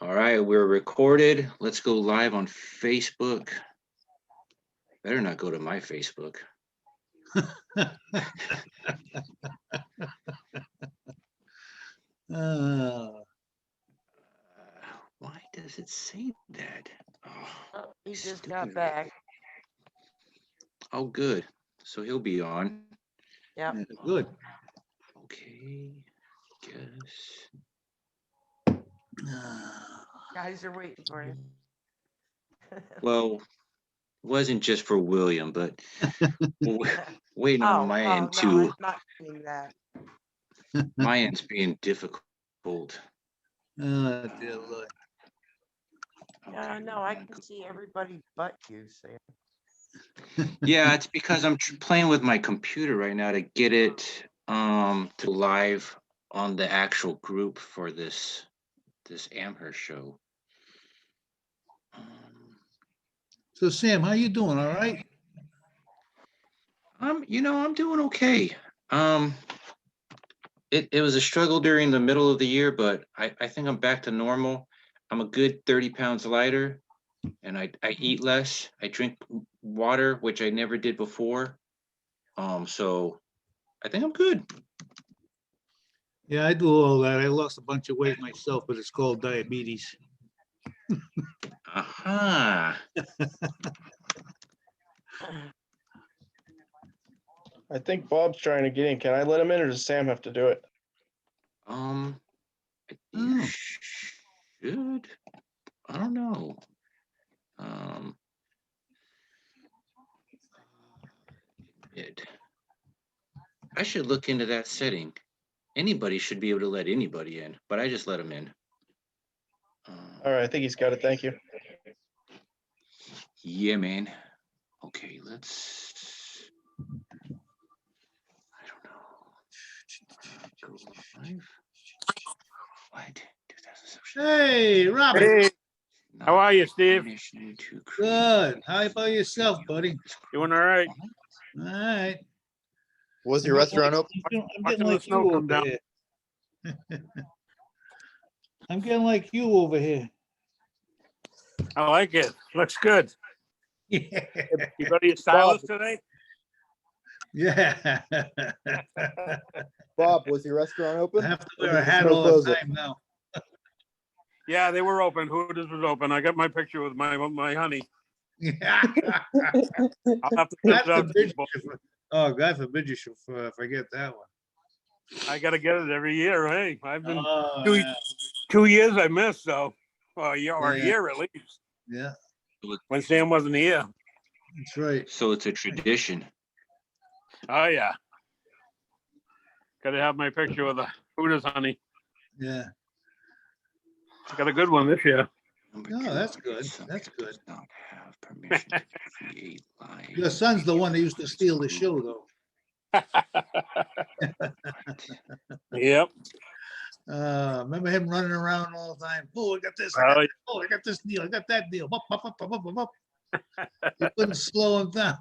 All right, we're recorded. Let's go live on Facebook. Better not go to my Facebook. Why does it say that? Oh, he just got back. Oh, good. So he'll be on. Yep. Yeah, good. Okay. Guess. Guys are waiting for you. Well, wasn't just for William, but waiting on my end no, too. I'm not doing that. My end's being difficult. Dear Lord. Yeah, no, I can see everybody but you, Sam. Yeah, it's because I'm playing with my computer right now to get it to live on the actual group for this Amherst show. So Sam, how you doing? All right? I'm doing okay. It was a struggle during the middle of the year, but I think I'm back to normal. I'm a good 30 pounds lighter, and I eat less. I drink water, which I never did before. So I think I'm good. Yeah, I do all that. I lost a bunch of weight myself, but it's called diabetes. Aha. I think Bob's trying to get in. Can I let him in, or does Sam have to do it? You should. I don't know. I should look into that setting. Anybody should be able to let anybody in, but I just let them in. All right, I think he's got it. Thank you. Yeah, man. Okay, let's. I don't know. Go live. What? 2007. Hey, Robert. Hey, how are you, Steve? Good. How about yourself, buddy? Doing all right. All right. Was your restaurant open? I'm Watching getting the like snow you come over down. here. I'm getting like you over here. I like it. Looks good. Yeah. You go to your stylist today? Yeah. Bob, was your restaurant I open? have to wear a hat all the time now. Yeah, they were open. Hooters was open. I got my picture with my honey. Yeah. I'll have to send it out to people. Oh, God forbid you should forget that one. I got to get it every year. Hey, I've been Oh, 2 years I missed, so or a year at least. yeah, When Sam wasn't here. that's right. So it's a tradition. Oh yeah. Got to have my picture with the Hooters honey. Yeah. I got a good one this year. No, that's good. That's good. Does not have permission to create live. Your son's the one that used to steal the show, though. Yep. Remember him running around all the time? Oh, I got this. I got this deal. I got that deal. You couldn't slow him down.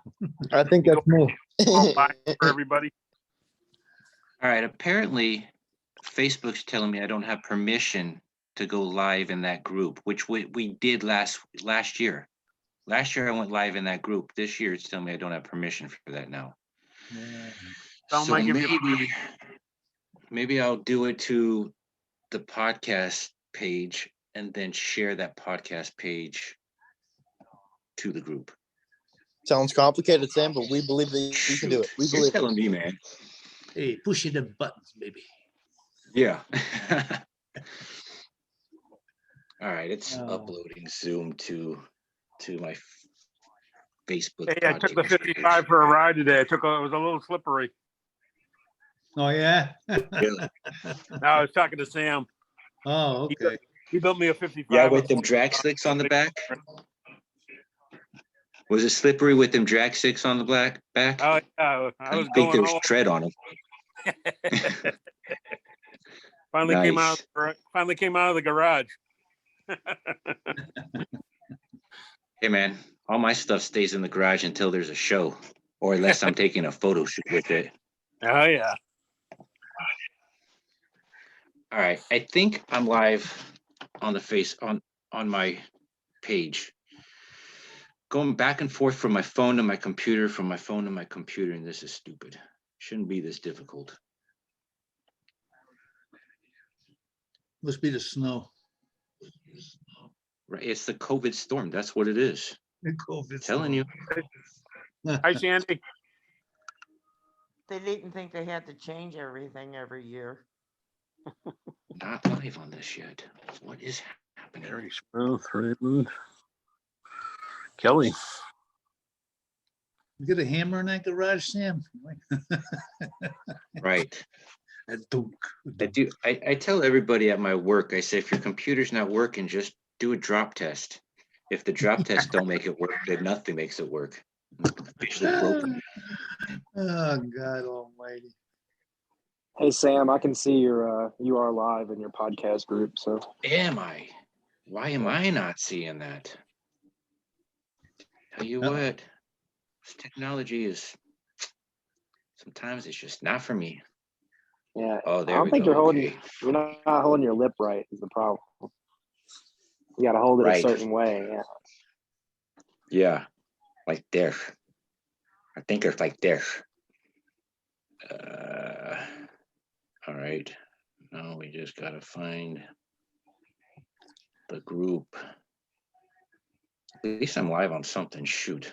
I think that's me. For everybody. All right. Apparently, Facebook's telling me I don't have permission to go live in that group, which we did last year. Last year I went live in that group. This year it's telling me I don't have permission for that now. Yeah. So maybe I'll do it to the podcast page and then share that podcast page to the group. Sounds complicated, Sam, but we believe that you can do it. We believe. You're telling me, man. Hey, pushing the buttons, baby. Yeah. All right, it's uploading Zoom to my Facebook. Hey, I took the 55 for a ride today. It was a little slippery. Oh, yeah? Really? No, I was talking to Sam. Oh, okay. He built me a 55. Yeah, with them drag slicks on the back. Was it slippery with them drag sticks on the back? Oh, yeah. I think there was tread on them. Finally came out of the garage. Hey man, all my stuff stays in the garage until there's a show, or unless I'm taking a photo shoot with it. Oh yeah. All right, I think I'm live on the face on my page. Going back and forth from my phone to my computer, from my phone to my computer, and this is stupid. Shouldn't be this difficult. Must be the snow. Right, it's the COVID storm. That's what it is. The COVID Telling you. Hi, Sandy. They didn't think they had to change everything every year. Not live on this yet. What is happening? Very smooth, Raymond. Kelly. You get a hammer in that garage, Sam? Right. That dunk. I tell everybody at my work, I say, if your computer's not working, just do a drop test. If the drop test don't make it work, then nothing makes it work. Officially broken. Oh, God almighty. Hey Sam, I can see you are live in your podcast group. So Am I? Why am I not seeing that? Tell you what, this technology is, sometimes it's just not for me. yeah, Oh, I there don't we think go. you're not holding your lip right is the problem. You got to hold it Right. a certain way. Yeah. Yeah, like this. I think it's like this. All right. Now we just gotta find the group. At least I'm live on something. Shoot.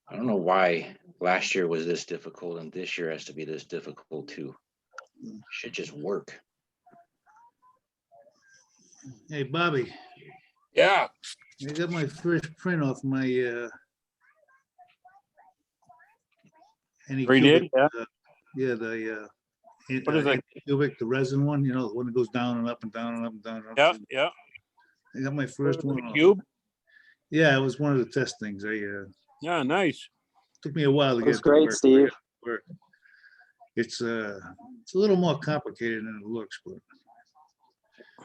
I don't know why last year was this difficult and this year has to be this difficult too. Should just work. Hey, Bobby, Yeah. I got my first print off my Redid, yeah. Yeah, the What is it? cubic, the resin one, you know, the one that goes down and up and down and up and down. And up. Yeah, yeah. I got my first one off. Cube. Yeah, it was one of the test things. Yeah, nice. Took me a while to That's get it to great, work. Steve. It's a little more complicated than it looks, but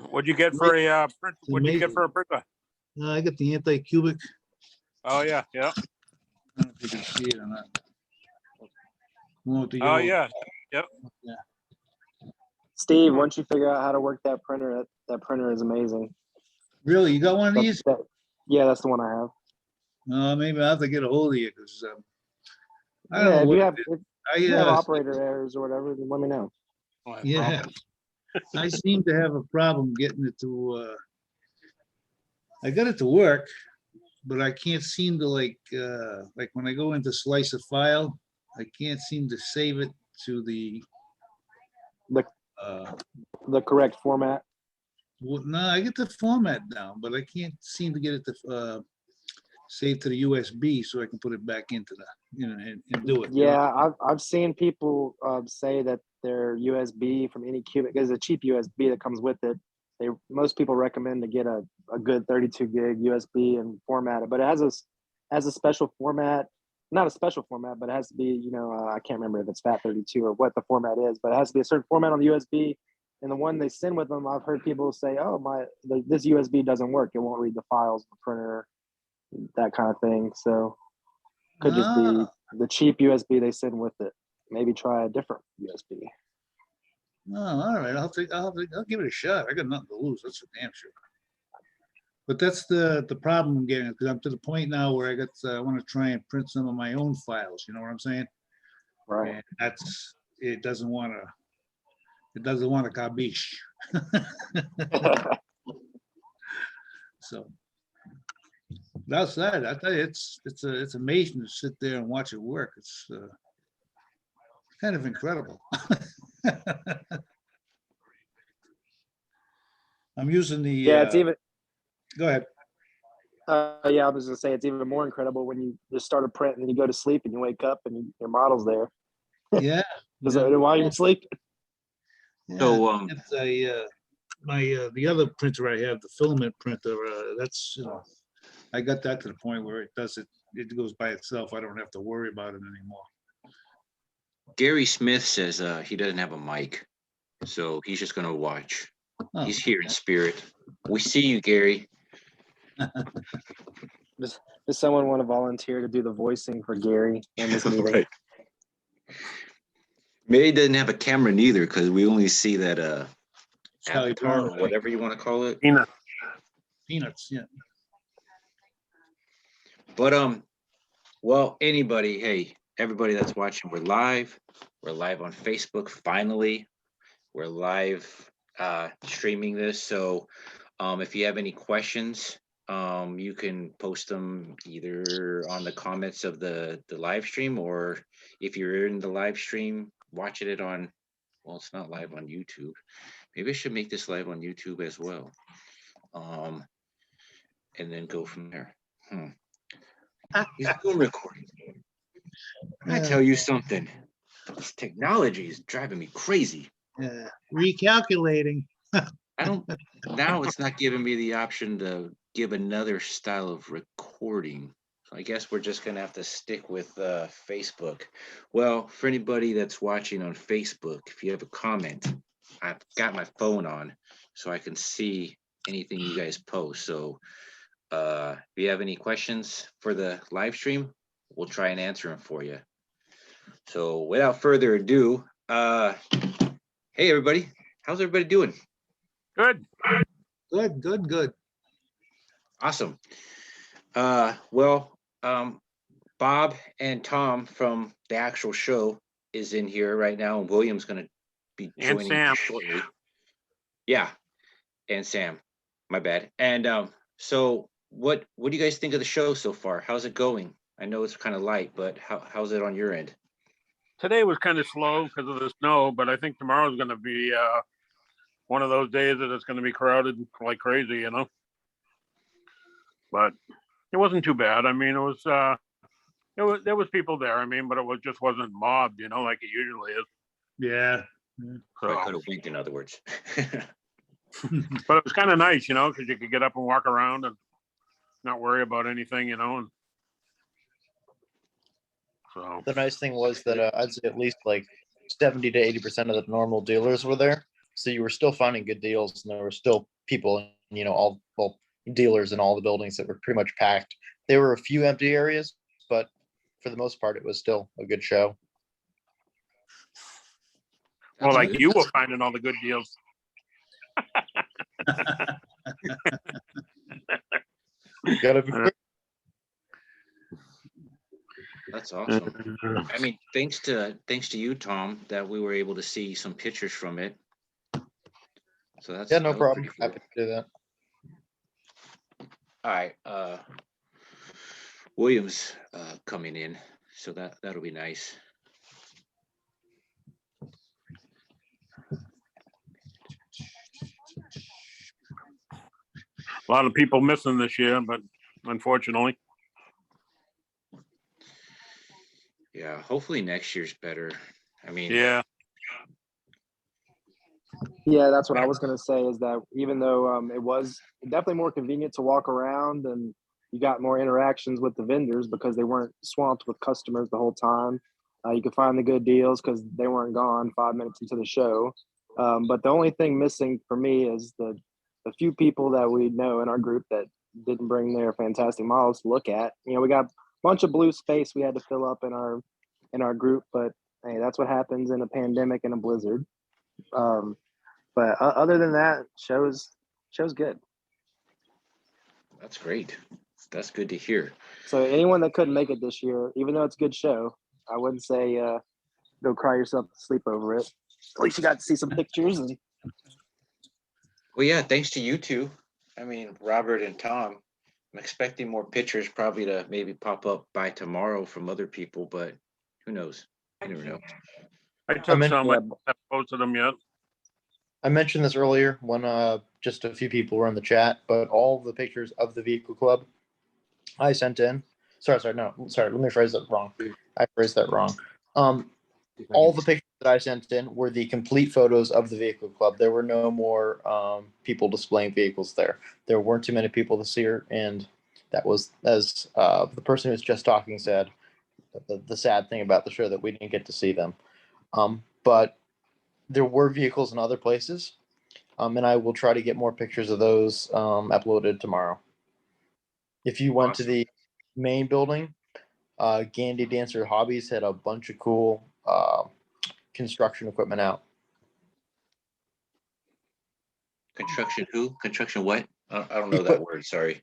What'd you get for a print? What'd you get for a printer? I got the anti-cubic. Oh yeah, yeah. I don't know if you can see it or not. One with the Oh yellow- yeah. Steve, once you figure out how to work that printer, that printer is amazing. Really, you got one of these? Yeah, that's the one I have. Maybe I'll have to get a hold of you because I don't Yeah, know if what you have, it is. if you have operator errors or whatever, then let me know. Yeah, I seem to have a problem getting it to. I got it to work, but I can't seem to like when I go into slice a file, I can't seem to save it to the. The correct format. Well, no, I get the format down, but I can't seem to get it to save to the USB so I can put it back into the, and do it. Yeah, I've seen people say that their USB from any cubic, there's a cheap USB that comes with it. Most people recommend to get a good 32 gig USB and format it, but it has a special format, not a special format, but it has to be, I can't remember if it's FAT32 or what the format is, but it has to be a certain format on the USB. And the one they send with them, I've heard people say, "Oh, this USB doesn't work. It won't read the files in the printer," that kind of thing. So could just be the cheap USB they send with it. Maybe try a different USB. Oh, all right. I'll give it a shot. I got nothing to lose. That's for damn sure. But that's the problem I'm getting, because I'm to the point now where I want to try and print some of my own files. You know what I'm saying? Right. And it doesn't want a gabish. So that's that. I tell you, it's amazing to sit there and watch it work. It's kind of incredible. I'm using the. Yeah, it's even. Go ahead. Yeah, I was gonna say it's even more incredible when you just start a print and then you go to sleep and you wake up and your model's there. Yeah. While you're sleeping. Yeah, So, it's the other printer I have, the filament printer. That's I got that to the point where it goes by itself. I don't have to worry about it anymore. Gary Smith says he doesn't have a mic, so he's just gonna watch. Oh. He's here in spirit. We see you, Gary. Does someone want to volunteer to do the voicing for Gary in this meeting? Right. Maybe he doesn't have a camera neither, because we only see that Sally avatar, or Brown. whatever you want to call it. Peanut. Peanuts, yeah. But well, anybody, hey, everybody that's watching, we're live. We're live on Facebook. Finally, we're live streaming this. So, if you have any questions, you can post them either on the comments of the live stream, or if you're in the live stream, watching it on. Well, it's not live on YouTube. Maybe I should make this live on YouTube as well. And then go from there. He's Zoom recording. I tell you something. This technology is driving me crazy. Recalculating. I don't. Now it's not giving me the option to give another style of recording. So I guess we're just gonna have to stick with Facebook. Well, for anybody that's watching on Facebook, if you have a comment, I've got my phone on so I can see anything you guys post. So if you have any questions for the live stream, we'll try and answer them for you. So without further ado, hey everybody, how's everybody doing? Good. Good. Awesome. Well, Bob and Tom from the actual show is in here right now, and William's going to be And joining Sam. shortly. Yeah, and Sam, my bad. And so what do you guys think of the show so far? How's it going? I know it's kind of light, but how's it on your end? Today was kind of slow because of the snow, but I think tomorrow's going to be one of those days that it's going to be crowded like crazy, you know. But it wasn't too bad. I mean, there was people there. I mean, but it wasn't mobbed, you know, like it usually is. Yeah. I So, could have winked, in other words. but it was kind of nice, you know, because you could get up and walk around and not worry about anything, you know. And so The nice thing was that I'd say at least like 70 to 80% of the normal dealers were there. So you were still finding good deals, and there were still people, you know, all dealers in all the buildings that were pretty much packed. There were a few empty areas, but for the most part, it was still a good show. well, like you were finding all the good deals. Gotta be quick. That's awesome. I mean, thanks to you, Tom, that we were able to see some pictures from it. So that's Yeah, no that was problem. pretty cool. Happy to do that. All right, William's coming in, so that'll be nice. A lot of people missing this year, but unfortunately. Yeah, hopefully next year's better. I mean, Yeah. Yeah, that's what I was going to say, is that even though it was definitely more convenient to walk around, and you got more interactions with the vendors because they weren't swamped with customers the whole time. You could find the good deals because they weren't gone 5 minutes into the show. But the only thing missing for me is the few people that we know in our group that didn't bring their fantastic models to look at. You know, we got a bunch of blue space we had to fill up in our group, but hey, that's what happens in a pandemic and a blizzard. But other than that, show's good. that's great. That's good to hear. So anyone that couldn't make it this year, even though it's a good show, I wouldn't say go cry yourself to sleep over it. At least you got to see some pictures. And Well, yeah, thanks to you two. I mean, Robert and Tom. I'm expecting more pictures probably to maybe pop up by tomorrow from other people, but who knows? You never know. I took meant- some. yeah, I haven't posted them yet. I mentioned this earlier when just a few people were in the chat, but all the pictures of the vehicle club I sent in. Sorry, let me phrase that wrong. I phrased that wrong. All the pictures that I sent in were the complete photos of the vehicle club. There were no more people displaying vehicles there. There weren't too many people this year, and that was, as the person who was just talking said, the sad thing about the show, that we didn't get to see them. But there were vehicles in other places, and I will try to get more pictures of those uploaded tomorrow. If you went to the main building, Gandy Dancer Hobbies had a bunch of cool construction equipment out. Construction who? Construction what? I don't know that word, sorry.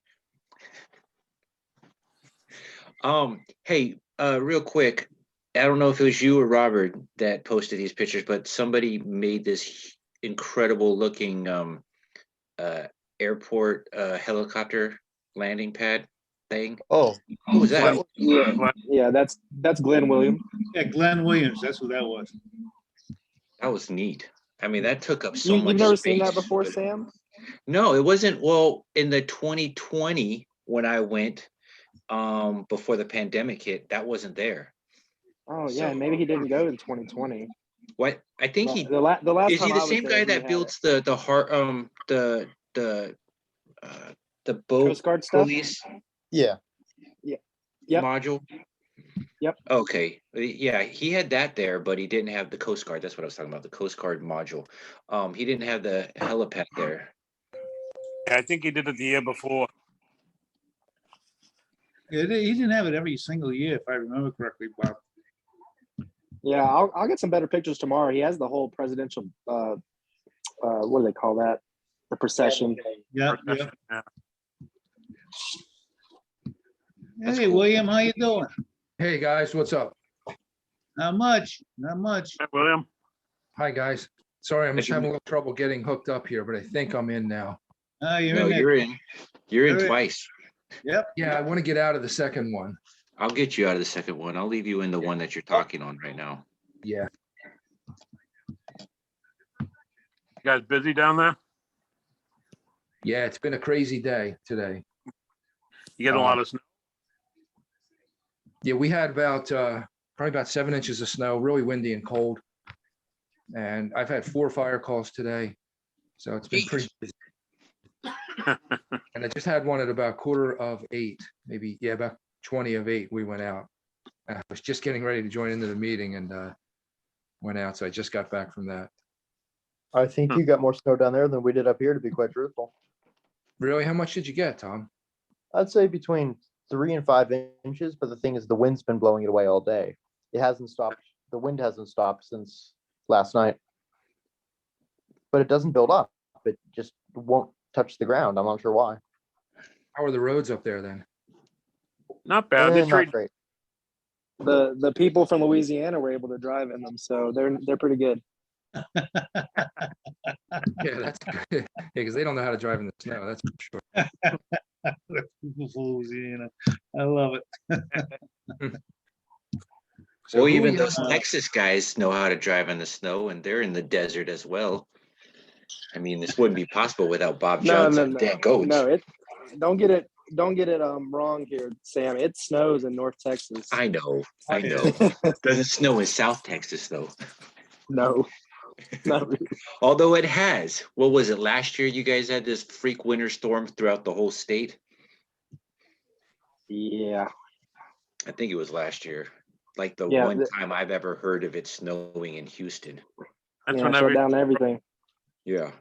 Hey, real quick, I don't know if it was you or Robert that posted these pictures, but somebody made this incredible looking airport helicopter landing pad thing. Oh, What was that? Yeah, that's Glenn Williams. Yeah, Glenn Williams, that's who that was. That was neat. I mean, that took up so You've much never space. seen that before, but- Sam? No, it wasn't. Well, in the 2020 when I went, before the pandemic hit, that wasn't there. Oh yeah, So- maybe he didn't go in 2020. What? I think he The last is time he I the was same there, guy he that had builds the heart the boat Coast Guard stuff. police yeah. Yep. module? Yep. Okay. Yeah, he had that there, but he didn't have the Coast Guard. That's what I was talking about, the Coast Guard module. He didn't have the helipad there. Yeah, I think he did it the year before. Yeah, he didn't have it every single year, if I remember correctly, Bob. Yeah, I'll get some better pictures tomorrow. He has the whole presidential what do they call that? The procession. Yeah, yeah. Yeah. That's Hey, cool. William, how you doing? Hey, guys, what's up? Not much, not much. Hey, William, Hi, guys. Sorry, I'm How'd just you having a little trouble getting hooked up here, but I think I'm in now. You're No, in there. you're in. You're in You're in. twice. Yep. Yeah, I want to get out of the second one. I'll get you out of the second one. I'll leave you in the one that you're talking on right now. Yeah. you guys busy down there? Yeah, it's been a crazy day today. You get a lot of snow? Yeah, we had about probably about 7 inches of snow, really windy and cold. And I've had 4 fire calls today. So it's been pretty busy. And I just had one at about 7:45, maybe, yeah, about 7:20 we went out. And I was just getting ready to join into the meeting and went out. So I just got back from that. I think you got more snow down there than we did up here, to be quite truthful. Really? How much did you get, Tom? I'd say between 3 and 5 inches, but the thing is, the wind's been blowing it away all day. It hasn't stopped. The wind hasn't stopped since last night. But it doesn't build up. It just won't touch the ground. I'm not sure why. How are the roads up there then? Not bad. They Not trade, great. The people from Louisiana were able to drive in them, so they're pretty good. Yeah, that's good. Yeah, because they don't know how to drive in the snow. That's for sure. People from Louisiana. I love it. So Well, who even we those have- Texas guys know how to drive in the snow, and they're in the desert as well. I mean, this wouldn't be possible without Bob Johnson. Damn goats. No, don't get it wrong here, Sam. It snows in North Texas. I know. Doesn't snow in South Texas though. No, not really. Although it has. What was it last year? You guys had this freak winter storm throughout the whole state. Yeah. I think it was last year. Like the Yeah, one time I've ever heard of it snowing in Houston. that's Yeah, when shut down everything. Yeah.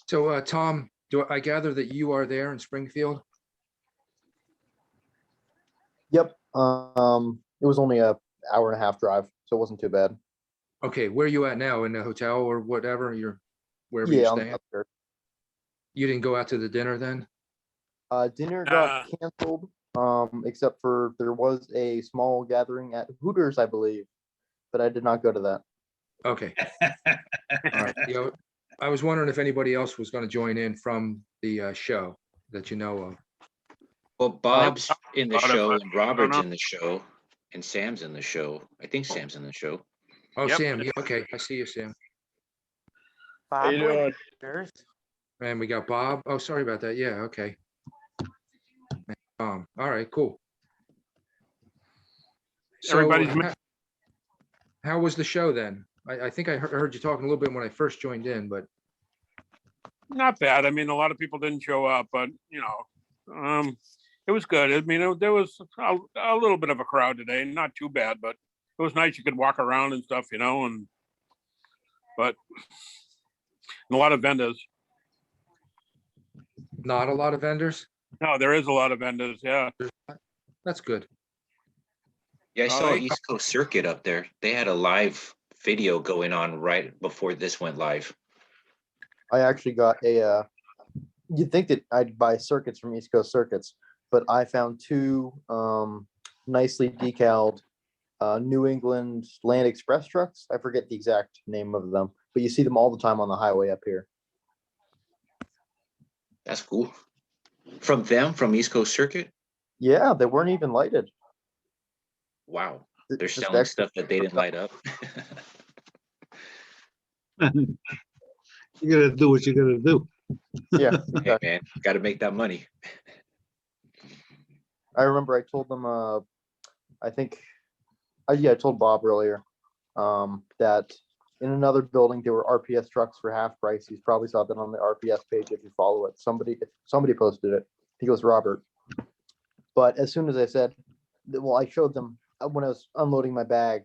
So, Tom, do I gather that you are there in Springfield? Yep. It was only a hour and a half drive, so it wasn't too bad. Okay, where are you at now? In the hotel or whatever? Wherever you're Yeah, staying? upstairs. You didn't go out to the dinner then? Dinner got canceled, except for there was a small gathering at Hooters, I believe, but I did not go to that. Okay. All right. You know, I was wondering if anybody else was going to join in from the show that you know of. Well, Bob's in the Thought show, about- and Robert's know. in the show, and Sam's in the show. I think Sam's in the show. Oh, Yep. Sam. Yeah, okay. I see you, Sam. Bob you doing? went upstairs. And we got Bob. Oh, sorry about that. Yeah, okay. All right, cool. So, Everybody's how was the show then? I think I heard you talking a little bit when I first joined in, but not bad. I mean, a lot of people didn't show up, but it was good. I mean, there was a little bit of a crowd today, not too bad, but it was nice. You could walk around and stuff, but a lot of vendors. not a lot of vendors. No, there is a lot of vendors. Yeah. That's good. Yeah, I Oh, saw they- East Coast Circuit up there. They had a live video going on right before this went live. I actually got a, you'd think that I'd buy circuits from East Coast Circuits, but I found two nicely decaled New England Land Express trucks. I forget the exact name of them, but you see them all the time on the highway up here. That's cool. From East Coast Circuit? Yeah, they weren't even lighted. Wow. They're Just selling extra- stuff that they didn't light up. You gotta do what you gotta do. Yeah, Hey, man, got to make that money. I remember I told them, I think, yeah, I told Bob earlier that in another building there were RPS trucks for half price. He's probably saw that on the RPS page if you follow it. Somebody posted it. He goes, Robert. But as soon as I said, well, I showed them when I was unloading my bag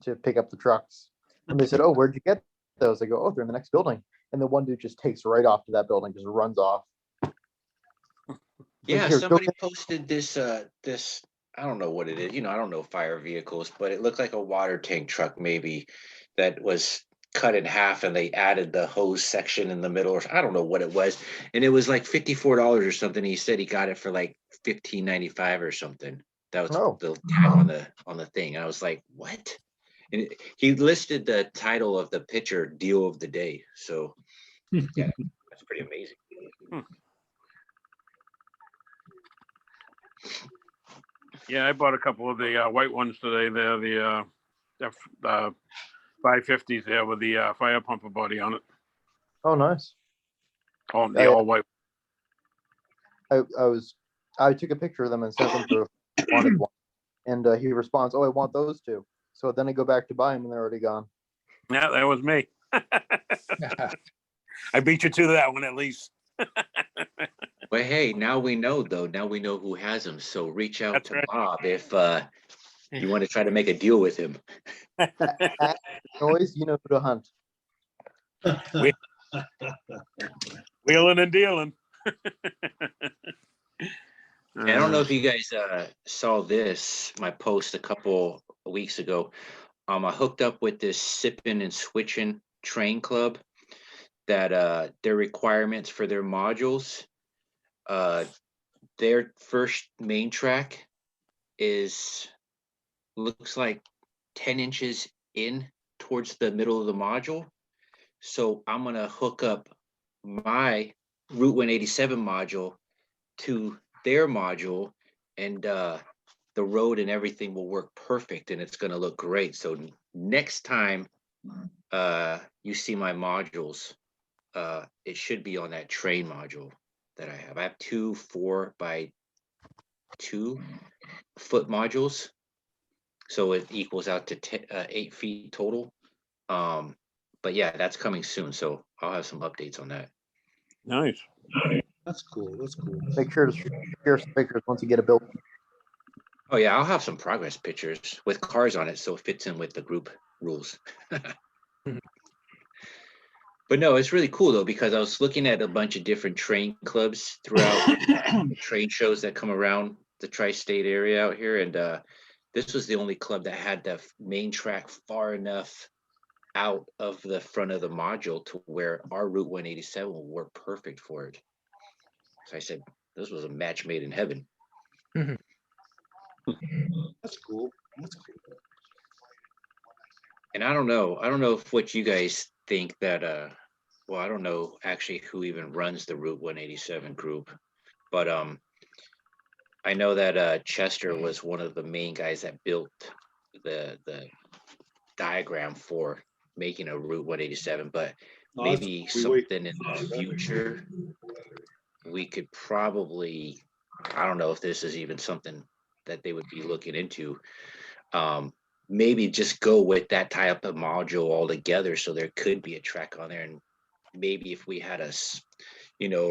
to pick up the trucks, and they said, "Oh, where'd you get those?" I go, "Oh, they're in the next building." And the one dude just takes right off to that building, just runs off. Yeah, "Here, go somebody get-" posted this I don't know what it is. I don't know fire vehicles, but it looked like a water tank truck maybe that was cut in half and they added the hose section in the middle, or I don't know what it was. And it was like $54 or something. He said he got it for like $15.95 or something. That was Oh. the tag on the thing. And I was like, what? And he listed the title of the picture, deal of the day. So yeah, that's pretty amazing. Yeah, I bought a couple of the white ones today. They're the 550s there with the fire pumper body on it. Oh, nice. Oh, the all white. I took a picture of them and sent them to a wanted one, and he responds, "Oh, I want those two." So then I go back to buy them, and they're already gone. Yeah, that was me. I beat you to that one at least. But hey, now we know though. Now we know who has them. So reach out That's to right. Bob if you want to try to make a deal with him. Noise, you know who to hunt. Wheeling and dealing. And I don't know if you guys saw this, my post a couple of weeks ago. I hooked up with this sipping and switching train club that their requirements for their modules, their first main track looks like 10 inches in towards the middle of the module. So I'm gonna hook up my Route 187 module to their module, and the road and everything will work perfect, and it's gonna look great. So next time you see my modules, it should be on that train module that I have. I have 2 4x2 foot modules, so it equals out to 8 feet total. But yeah, that's coming soon, so I'll have some updates on that. Nice. That's cool. That's cool. Make sure to share some pictures once you get a build. Oh yeah, I'll have some progress pictures with cars on it, so it fits in with the group rules. But no, it's really cool though, because I was looking at a bunch of different train clubs throughout the train shows that come around the tri-state area out here, and this was the only club that had the main track far enough out of the front of the module to where our Route 187 will work perfect for it. So I said, this was a match made in heaven. That's cool. That's cool. And I don't know if what you guys think that well, I don't know actually who even runs the Route 187 group, but I know that Chester was one of the main guys that built the diagram for making a Route 187, but maybe something in the future we could probably, I don't know if this is even something that they would be looking into, maybe just go with that type of module altogether, so there could be a track on there. And maybe if we had a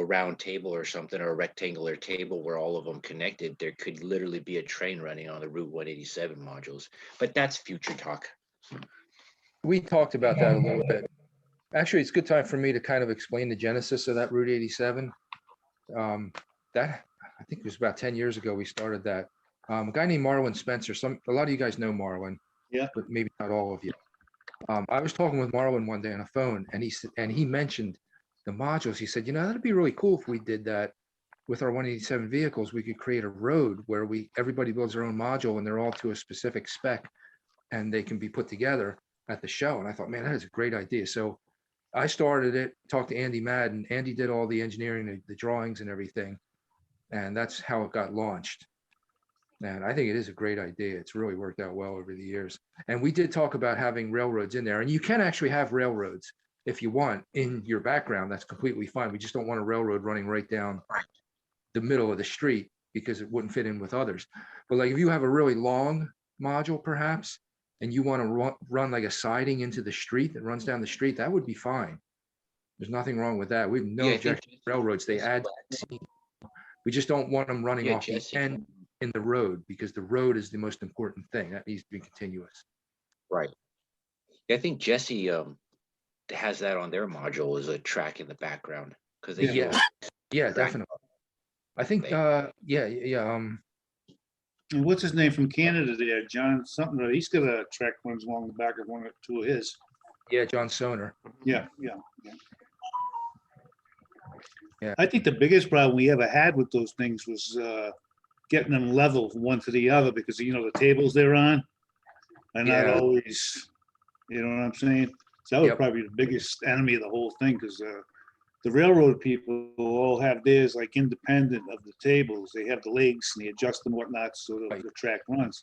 round table or something, or a rectangular table where all of them connected, there could literally be a train running on the Route 187 modules. But that's future talk. We talked about that a little bit. Actually, it's a good time for me to kind of explain the genesis of that Route 87. That, I think it was about 10 years ago we started that. A guy named Marlon Spencer, a lot of you guys know Marlon. Yeah. But maybe not all of you. I was talking with Marlon one day on a phone, and he mentioned the modules, he said, that'd be really cool if we did that with our 187 vehicles. We could create a road where everybody builds their own module and they're all to a specific spec and they can be put together at the show. And I thought, man, that is a great idea. So I started it, talked to Andy Madden. Andy did all the engineering, the drawings and everything. And that's how it got launched. And I think it is a great idea. It's really worked out well over the years. And we did talk about having railroads in there. And you can actually have railroads if you want in your background. That's completely fine. We just don't want a railroad running right down the middle of the street because it wouldn't fit in with others. But like if you have a really long module perhaps, and you want to run like a siding into the street that runs down the street, that would be fine. There's nothing wrong with that. We have no Yeah, I objection think to railroads. They add, we just don't want them running Yeah, off the Jesse. end in the road because the road is the most important thing. That needs to be continuous. Right. Yeah, I think Jesse has that on their module as a track in the background because they Yeah. use Yeah, Right. definitely. I think, yeah. And what's his name from Canada there? John something, he's got a track runs along the back of one or two of his. Yeah, John Soner. Yeah. Yeah. I think the biggest problem we ever had with those things was getting them level from one to the other because, the tables they're on are not Yeah. always, you know what I'm saying? So that was Yep. probably the biggest enemy of the whole thing because the railroad people all have theirs like independent of the tables. They have the legs and they adjust and whatnot so Right. the track runs.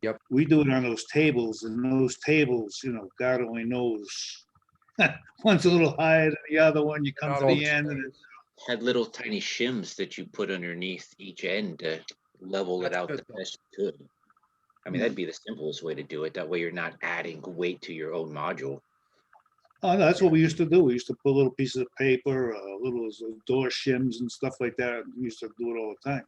Yep. We do it on those tables, and those tables, God only knows. One's a little higher than the other one. You come Not to all the the end and it's had little tiny shims that you put underneath each end to level it That's out good, the though. best you could. I mean, that'd be the simplest way to do it. That way you're not adding weight to your own module. Oh, no, that's what we used to do. We used to put little pieces of paper, little door shims and stuff like that. We used to do it all the time.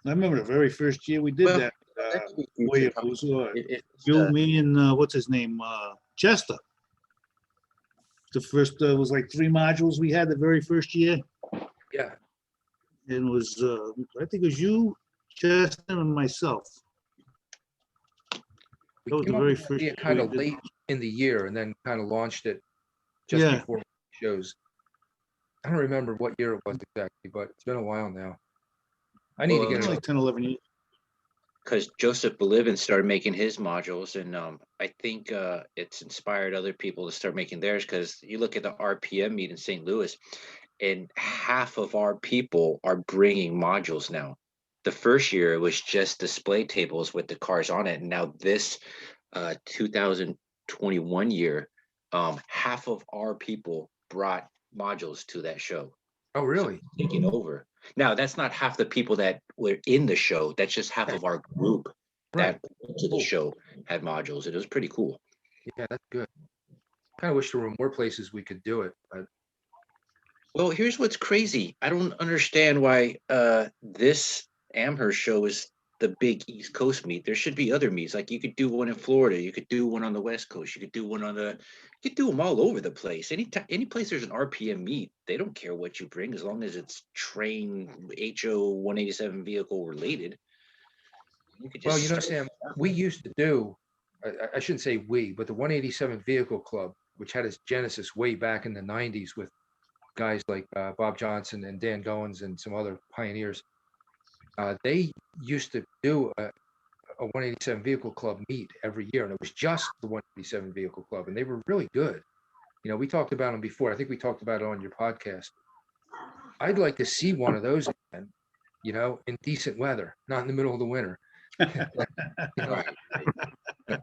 I remember the very first year we did Well, that. That could be Way future it company. was, It's, you, me, and what's his name? Chester. The first was like 3 modules we had the very first year. Yeah. And it was, I think it was you, Chester, and myself. We That was came the up very with the first idea year kind we of did. late in the year and then kind of launched it just Yeah. before shows. I don't remember what year it was exactly, but it's been a while now. I need to Well, get It's it. like 10, 11 years. because Joseph Belivin started making his modules, and I think it's inspired other people to start making theirs. Because you look at the RPM meet in St. Louis, and half of our people are bringing modules now. The first year it was just display tables with the cars on it, and now this 2021 year, half of our people brought modules to that show. Oh, really? Taking over. Now, that's not half the people that were in the show. That's just half of our group Right. that went to the show had modules. It was pretty cool. Yeah, that's good. Kind of wish there were more places we could do it, but Well, here's what's crazy. I don't understand why this Amherst show is the big East Coast meet. There should be other meets. Like you could do one in Florida, you could do one on the West Coast, you could do one on you could do them all over the place. Any place there's an RPM meet, they don't care what you bring as long as it's train HO 187 vehicle related. You could just well, start- Sam, we used to do, I shouldn't say we, but the 187 Vehicle Club, which had its genesis way back in the 90s with guys like Bob Johnson and Dan Goins and some other pioneers. They used to do a 187 Vehicle Club meet every year, and it was just the 187 Vehicle Club, and they were really good. We talked about them before. I think we talked about it on your podcast. I'd like to see one of those again, in decent weather, not in the middle of the winter. Right.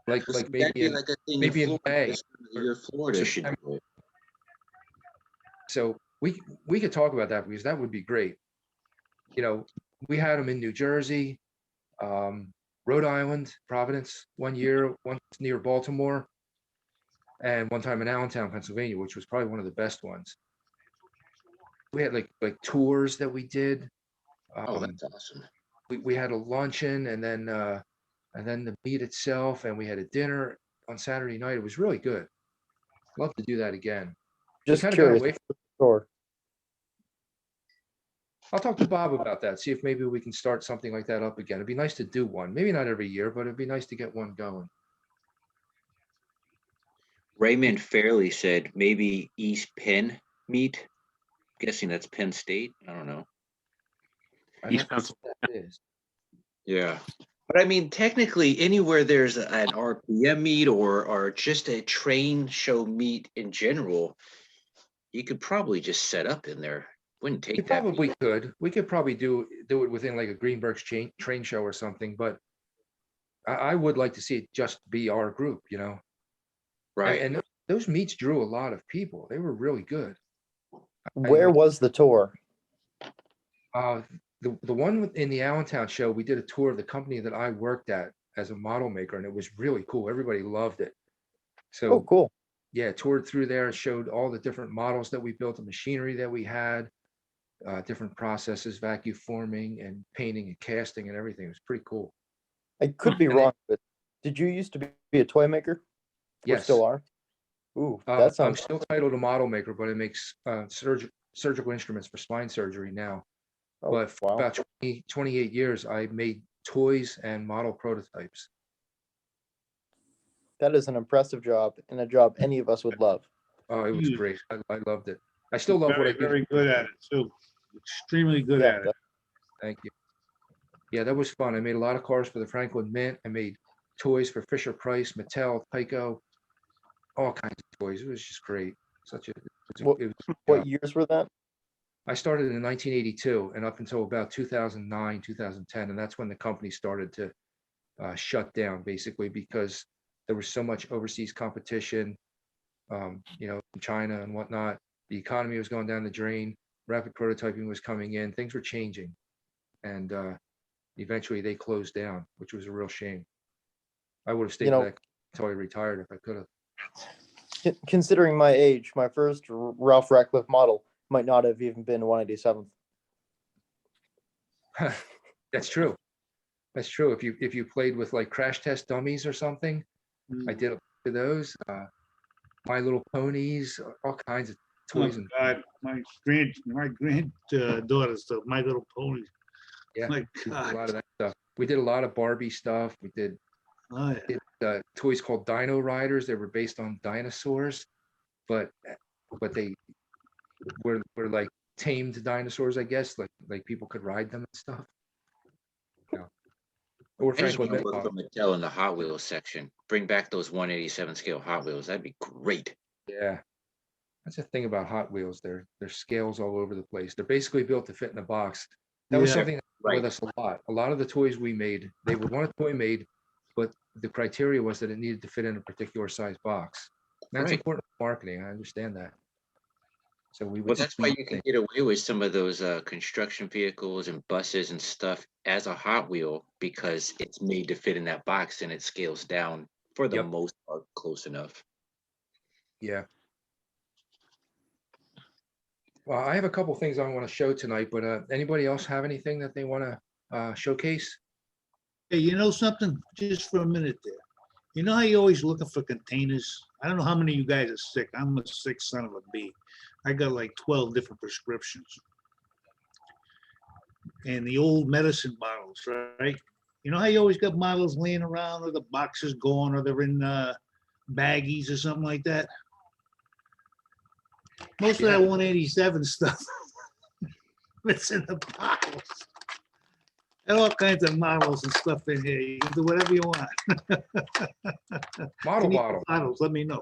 Like That'd maybe be in, like a thing maybe in Florida. May This time of year, Florida should September. do it. So we could talk about that because that would be great. We had them in New Jersey, Rhode Island, Providence one year, once near Baltimore, and one time in Allentown, Pennsylvania, which was probably one of the best ones. We had like tours that we did. Oh, that's awesome. We had a luncheon and then the meet itself, and we had a dinner on Saturday night. It was really good. Love to do that again. Just Kind of got curious. away Sure. I'll talk to Bob about that, see if maybe we can start something like that up again. It'd be nice to do one. Maybe not every year, but it'd be nice to get one going. Raymond Fairley said maybe East Penn meat. Guessing that's Penn State. I don't know. I East don't know what that is. Yeah. But I mean, technically, anywhere there's an RPM meet or just a train show meet in general, you could probably just set up in there. Wouldn't We take that. probably could. We could probably do it within like a Greenberg's train show or something, but I would like to see it just be our group, you know? Right. And those meets drew a lot of people. They were really good. Where was the tour? The one in the Allentown show, we did a tour of the company that I worked at as a model maker, and it was really cool. Everybody loved it. Oh, So cool. yeah, toured through there, showed all the different models that we built, the machinery that we had, different processes, vacuum forming and painting and casting and everything. It was pretty cool. I could be wrong, but did you used to be a toy maker? Or Yes. still are? Ooh, that I'm sounds. still titled a model maker, but it makes surgical instruments for spine surgery now. Oh, But for wow. about 28 years, I made toys and model prototypes. That is an impressive job and a job any of us would love. Oh, it was Huge. great. I loved it. I still love what I Very, do. very good at it too. Extremely good Yeah, at it. that- Thank you. Yeah, that was fun. I made a lot of cars for the Franklin Mint. I made toys for Fisher Price, Mattel, Tyco, all kinds of toys. It was just great. Such a, it was a- What- it was a good What job. years were that? I started in 1982 and up until about 2009, 2010, and that's when the company started to shut down basically because there was so much overseas competition, you know, in China and whatnot. The economy was going down the drain. Rapid prototyping was coming in. Things were changing, and eventually they closed down, which was a real shame. I would have stayed You know- with that until I retired if I could have. Considering my age, my first Ralph Ratcliffe model might not have even been 187th. That's true. That's true. If you played with like crash test dummies or something, I did a bunch of those. My Little Ponies, all kinds of Oh toys and God, my granddaughter's the My Little Pony. yeah, My we did a God. lot of that stuff. We did a lot of Barbie stuff. We did Oh, yeah. toys called Dino Riders. They were based on dinosaurs, but they were like tamed dinosaurs, I guess. Like people could ride them and stuff. Yeah. Or I just Franklin want to Mint work for model. Mattel in the Hot Wheels section. Bring back those 187 scale Hot Wheels. That'd be great. Yeah. That's the thing about Hot Wheels. They're scales all over the place. They're basically built to fit in a box. That was Yeah. something that happened with Right. us a lot. A lot of the toys we made, they would want a toy made, but the criteria was that it needed to fit in a particular size box. And that's Right. important for marketing. I understand that. So we Well, would. that's why you can get away with some of those construction vehicles and buses and stuff as a Hot Wheel because it's made to fit in that box and it scales down for the Yep. most part close enough. Yeah. Well, I have a couple things I want to show tonight, but anybody else have anything that they want to showcase? Hey, you know something? Just for a minute there. You know how you're always looking for containers? I don't know how many of you guys are sick. I'm a sick son of a bee. I got like 12 different prescriptions. And the old medicine bottles, right? You know how you always got bottles laying around or the box is gone or they're in baggies or something like that? Most of Yeah. that 187 stuff, it's in the bottles. And all kinds of models and stuff in here. You can do whatever you want. Model Any bottle. bottles, let me know.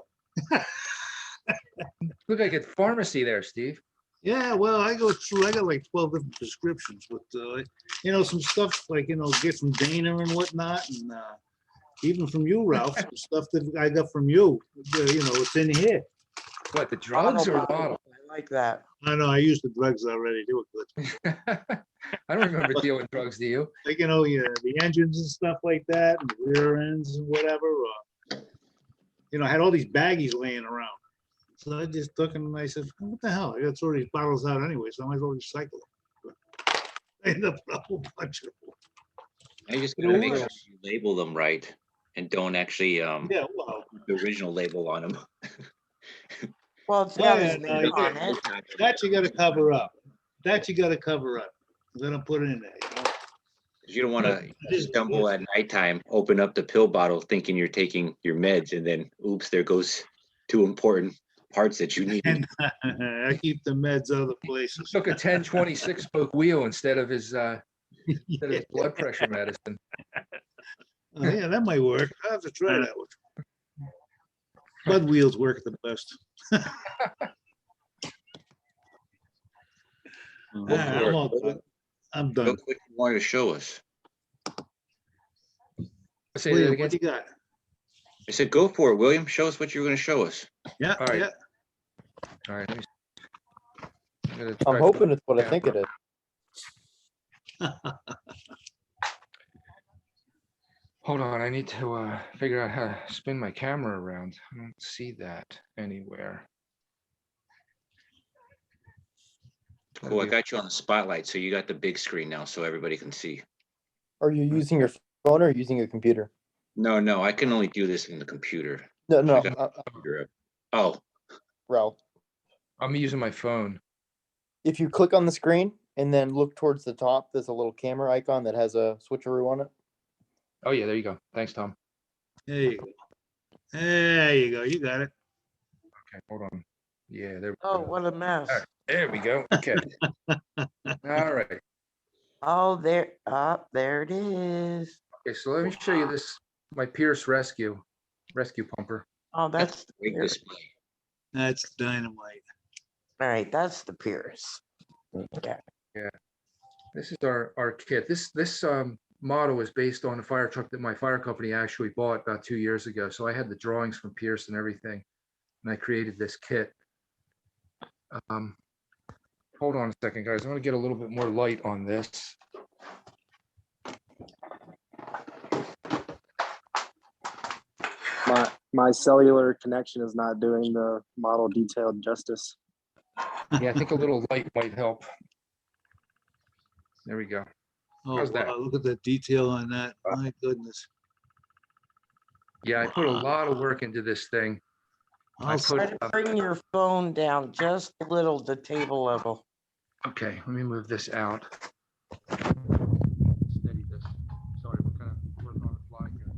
Look like a pharmacy there, Steve. Yeah, well, I go through, I got like 12 different prescriptions with, you know, some stuff like, you know, get from Dana and whatnot. And even from you, Ralph, some stuff that I got from you, you know, it's in here. What, the drugs or the bottle? I like that. I know, I used the drugs already. They were good. I don't remember dealing drugs, do you? Like, you know, yeah, the engines and stuff like that, and the rear ends and whatever. You know, I had all these baggies laying around. So I just took them and I said, what the hell? I got throw these bottles out anyway, so I might as well recycle them. I ended up with a whole bunch of them. I just You gotta know make what? sure you label them right and don't actually Yeah, well, put the original label on them. Well, it's got yeah, his no, name you on got- it. that you gotta cover up. That you gotta cover up. Then I put it in there. You know? You don't want to Just- stumble at nighttime, open up the pill bottle thinking you're taking your meds, and then oops, there goes two important parts that you need. And I keep the meds other places. Took a 10-26 spoke wheel instead of his blood pressure medicine. Oh, yeah, that might work. I have to try that one. Bud wheels work the best. I'm all done. I'm done. Look what you wanted to show us. Say that William, again. what you got? I said, go for it, William. Show us what you're going to show us. Yeah, All right. yeah. All right. I'm hoping it's what I think it is. Hold on, I need to figure out how to spin my camera around. I don't see that anywhere. Cool. I got you on the spotlight, so you got the big screen now, so everybody can see. Are you using your phone or using a computer? No, I can only do this on the computer. No, no, I got the computer up. Oh, Ralph. I'm using my phone. If you click on the screen and then look towards the top, there's a little camera icon that has a switcheroo on it. Oh yeah, there you go. Thanks, Tom. There you go. There you go. You got it. Okay, hold on. Yeah, there we Oh, go. what a mess. All right, there we go. Okay. All right. Oh, there it is. Okay, so let me show you this, my Pierce rescue pumper. Oh, that's the big Pierce. display. That's dynamite. All right, that's the Pierce. Yeah. This is our kit. This model is based on a fire truck that my fire company actually bought about 2 years ago. So I had the drawings from Pierce and everything, and I created this kit. Hold on a second, guys. I want to get a little bit more light on this. My cellular connection is not doing the model detailed justice. Yeah, I think a little light might help. There we go. Oh, How's that? wow, look at the detail on that. My goodness. Yeah, I put a lot of work into this thing. I I'll put, Try to bring your phone down just a little to table level. okay, let me move this out. Steady this. Sorry, we're kind of working on the fly here.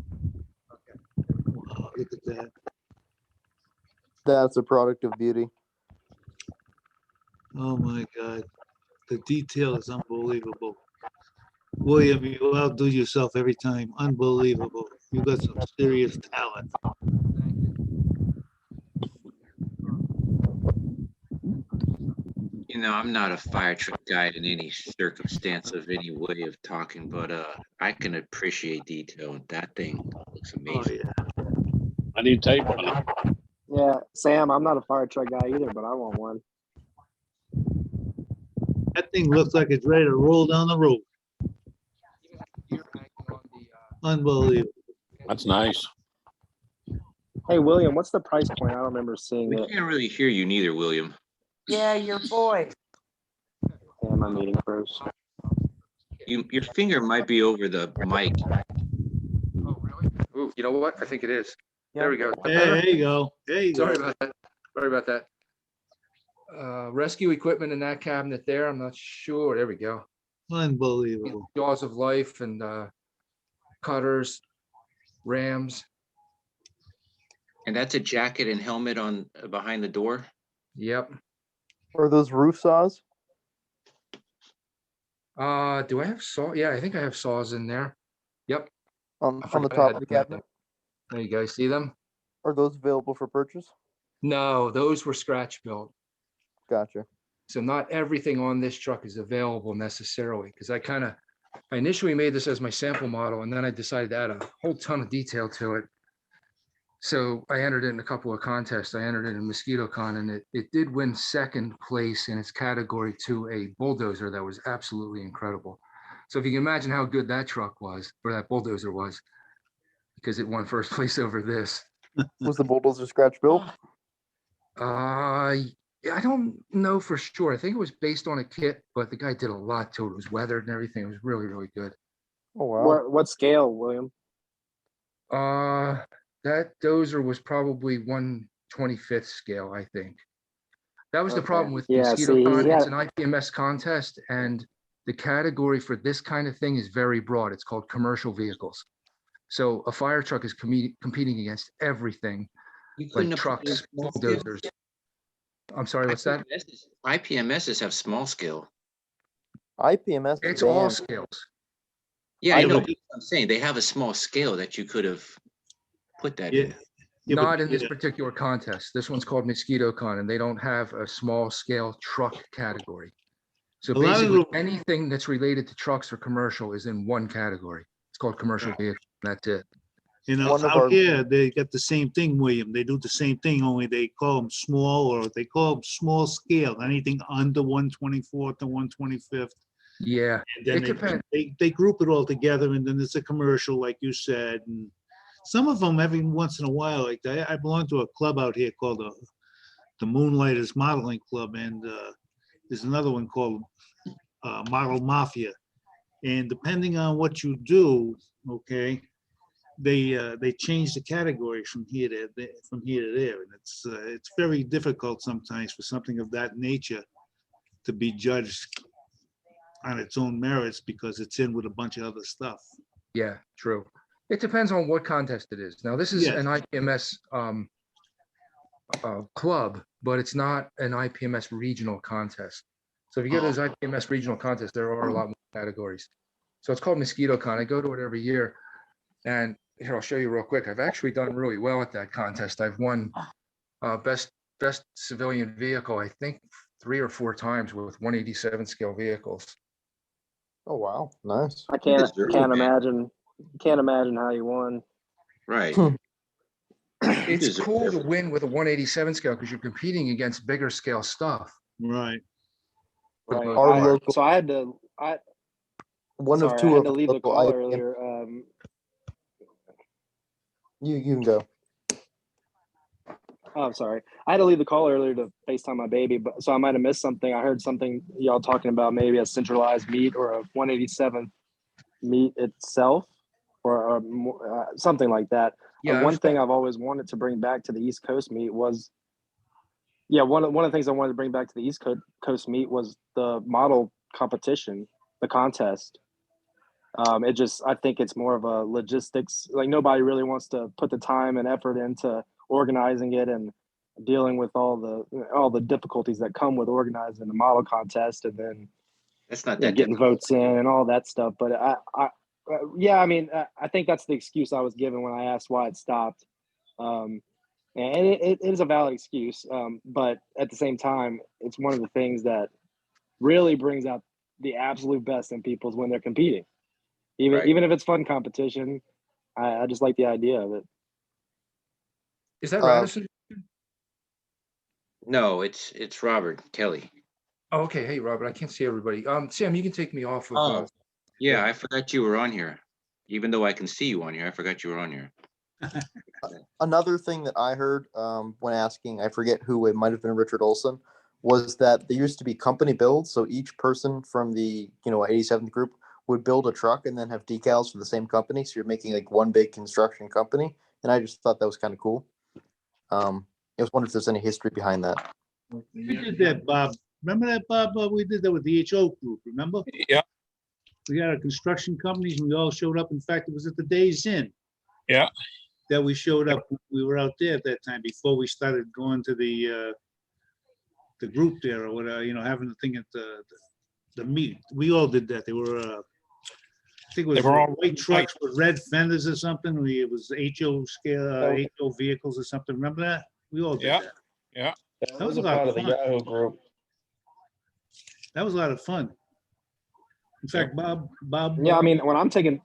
Okay. Wow, look at that. That's a product of beauty. Oh my God. The detail is unbelievable. William, you outdo yourself every time. Unbelievable. You got some serious talent. You know, I'm not a fire truck guy in any circumstance of any way of talking, but I can appreciate detail. That thing looks Oh, amazing. yeah. I need tape on it. Yeah, Sam, I'm not a fire truck guy either, but I want one. That thing looks like it's ready to roll down the road. Unbelievable. That's nice. Hey, William, what's the price point? I don't remember seeing We it. can't really hear you neither, William. Yeah, your voice. Yeah, my meeting froze. Your finger might be over the mic. Oh, really? Ooh, you know what? I think it is. There we go. Is that Hey, better? there you go. There you Sorry go. about that. Sorry about that. Rescue equipment in that cabinet there. I'm not sure. There we go. Unbelievable. Jaws of life and cutters, rams. And that's a jacket and helmet on behind the door. Yep. Are those roof saws? Do I have saw? Yeah, I think I have saws in there. Yep. On I the forgot I top had of the them out cabinet? there you go. See them? Are those available for purchase? No, those were scratch built. Gotcha. So not everything on this truck is available necessarily, because I initially made this as my sample model, and then I decided to add a whole ton of detail to it. So I entered it in a couple of contests. I entered it in MosquitoCon, and it did win second place in its category to a bulldozer that was absolutely incredible. So if you can imagine how good that truck was, or that bulldozer was, because it won first place over this. Was the bulldozer scratch built? I don't know for sure. I think it was based on a kit, but the guy did a lot to it. It was weathered and everything. It was really, really good. Oh, wow. What scale, William? That dozer was probably 1/25th scale, I think. That was the Okay. problem with Yeah, see, MosquitoCon. yeah. It's an IPMS contest, and the category for this kind of thing is very broad. It's called commercial vehicles. So a fire truck is competing against everything You like couldn't have put trucks, in small scale? bulldozers. I'm sorry, what's that? IPMSs have small scale. IPMS It's all banned. scales. Yeah, I Yeah, know. but- That's what I'm saying they have a small scale that you could have put that Yeah. in. Yeah, but- Not in this yeah. particular contest. This one's called Mosquito Con, and they don't have a small scale truck category. So A lot of basically, the- anything that's related to trucks or commercial is in one category. It's called commercial vehicle. That's it. You know, One of out our- here, they got the same thing, William. They do the same thing, only they call them small, or they call them small scale, anything under 1/24 to 1/25. Yeah, And then it depends. they group it all together, and then it's a commercial, like you said. And some of them, every once in a while, like I belong to a club out here called the Moonlighters Modeling Club, and there's another one called Model Mafia. And depending on what you do, okay, they change the categories from here to there, and it's very difficult sometimes for something of that nature to be judged on its own merits because it's in with a bunch of other stuff. Yeah, true. It depends on what contest it is. Now, this is Yes. an IPMS club, but it's not an IPMS regional contest. So if you go to those IPMS regional contests, there are a lot more categories. So it's called Mosquito Con. I go to it every year. And here, I'll show you real quick. I've actually done really well at that contest. I've won best civilian vehicle, I think 3 or 4 times with 187 scale vehicles. Oh, wow. Nice. I can't deserve it, man. imagine how you won. Right. It's deserve cool to everything. win with a 187 scale because you're competing against bigger scale stuff. Right. For the Right. most Our part. local, So I had to one of sorry, two I had of to our leave the local call IPM earlier. You can go. Oh, I'm sorry. I had to leave the call earlier to FaceTime my baby, but so I might have missed something. I heard something y'all talking about maybe a centralized meet or a 187 meet itself, or something like that. Yeah, One thing I've always wanted to bring back to the East Coast meet was, one of the things I wanted to bring back to the East Coast meet was the model competition, the contest. I think it's more of a logistics. Like nobody really wants to put the time and effort into organizing it and dealing with all the difficulties that come with organizing the model contest, and then That's not yeah, that getting difficult. votes in and all that stuff. But I think that's the excuse I was given when I asked why it stopped. And it is a valid excuse. But at the same time, it's one of the things that really brings out the absolute best in people is when they're competing. Right. Even if it's fun competition, I just like the idea of it. Is that Uh, Radisson? No, it's Robert Kelly. Oh, okay. Hey, Robert, I can't see everybody. Sam, you can take me off of. Oh. Yeah, Yeah. I forgot you were on here. Even though I can see you on here, I forgot you were on here. Another thing that I heard when asking, I forget who, it might have been Richard Olson, was that there used to be company builds. So each person from the 87th group would build a truck and then have decals for the same company. So you're making like one big construction company. And I just thought that was kind of cool. I was wondering if there's any history behind that. We did that, Bob. Remember that, Bob? We did that with the HO group, remember? Yeah. We had a construction companies and we all showed up. In fact, it was at the Days Inn. Yeah. That we showed up. We were out there at that time before we started going to the group there or whatever, having the thing at the meet. We all did that. They were, I think it was They were all white trucks with red fenders or something. It was HO scale, HO vehicles or something. Remember that? We all did Yeah. that. Yeah. That was a lot of fun. Yahoo group. That was a lot of fun. In fact, Bob. Yeah, I mean, when I'm taking,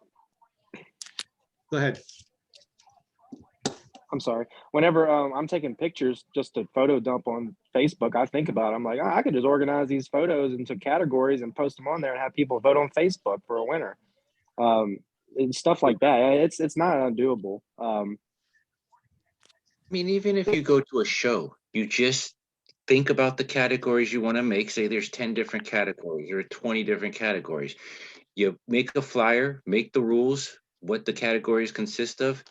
Go ahead. I'm sorry. Whenever I'm taking pictures just to photo dump on Facebook, I think about it. I'm like, I could just organize these photos into categories and post them on there and have people vote on Facebook for a winner. And stuff like that. It's not undoable. I mean, even if you go to a show, you just think about the categories you want to make. Say there's 10 different categories or 20 different categories. You make a flyer, make the rules, what the categories consist of,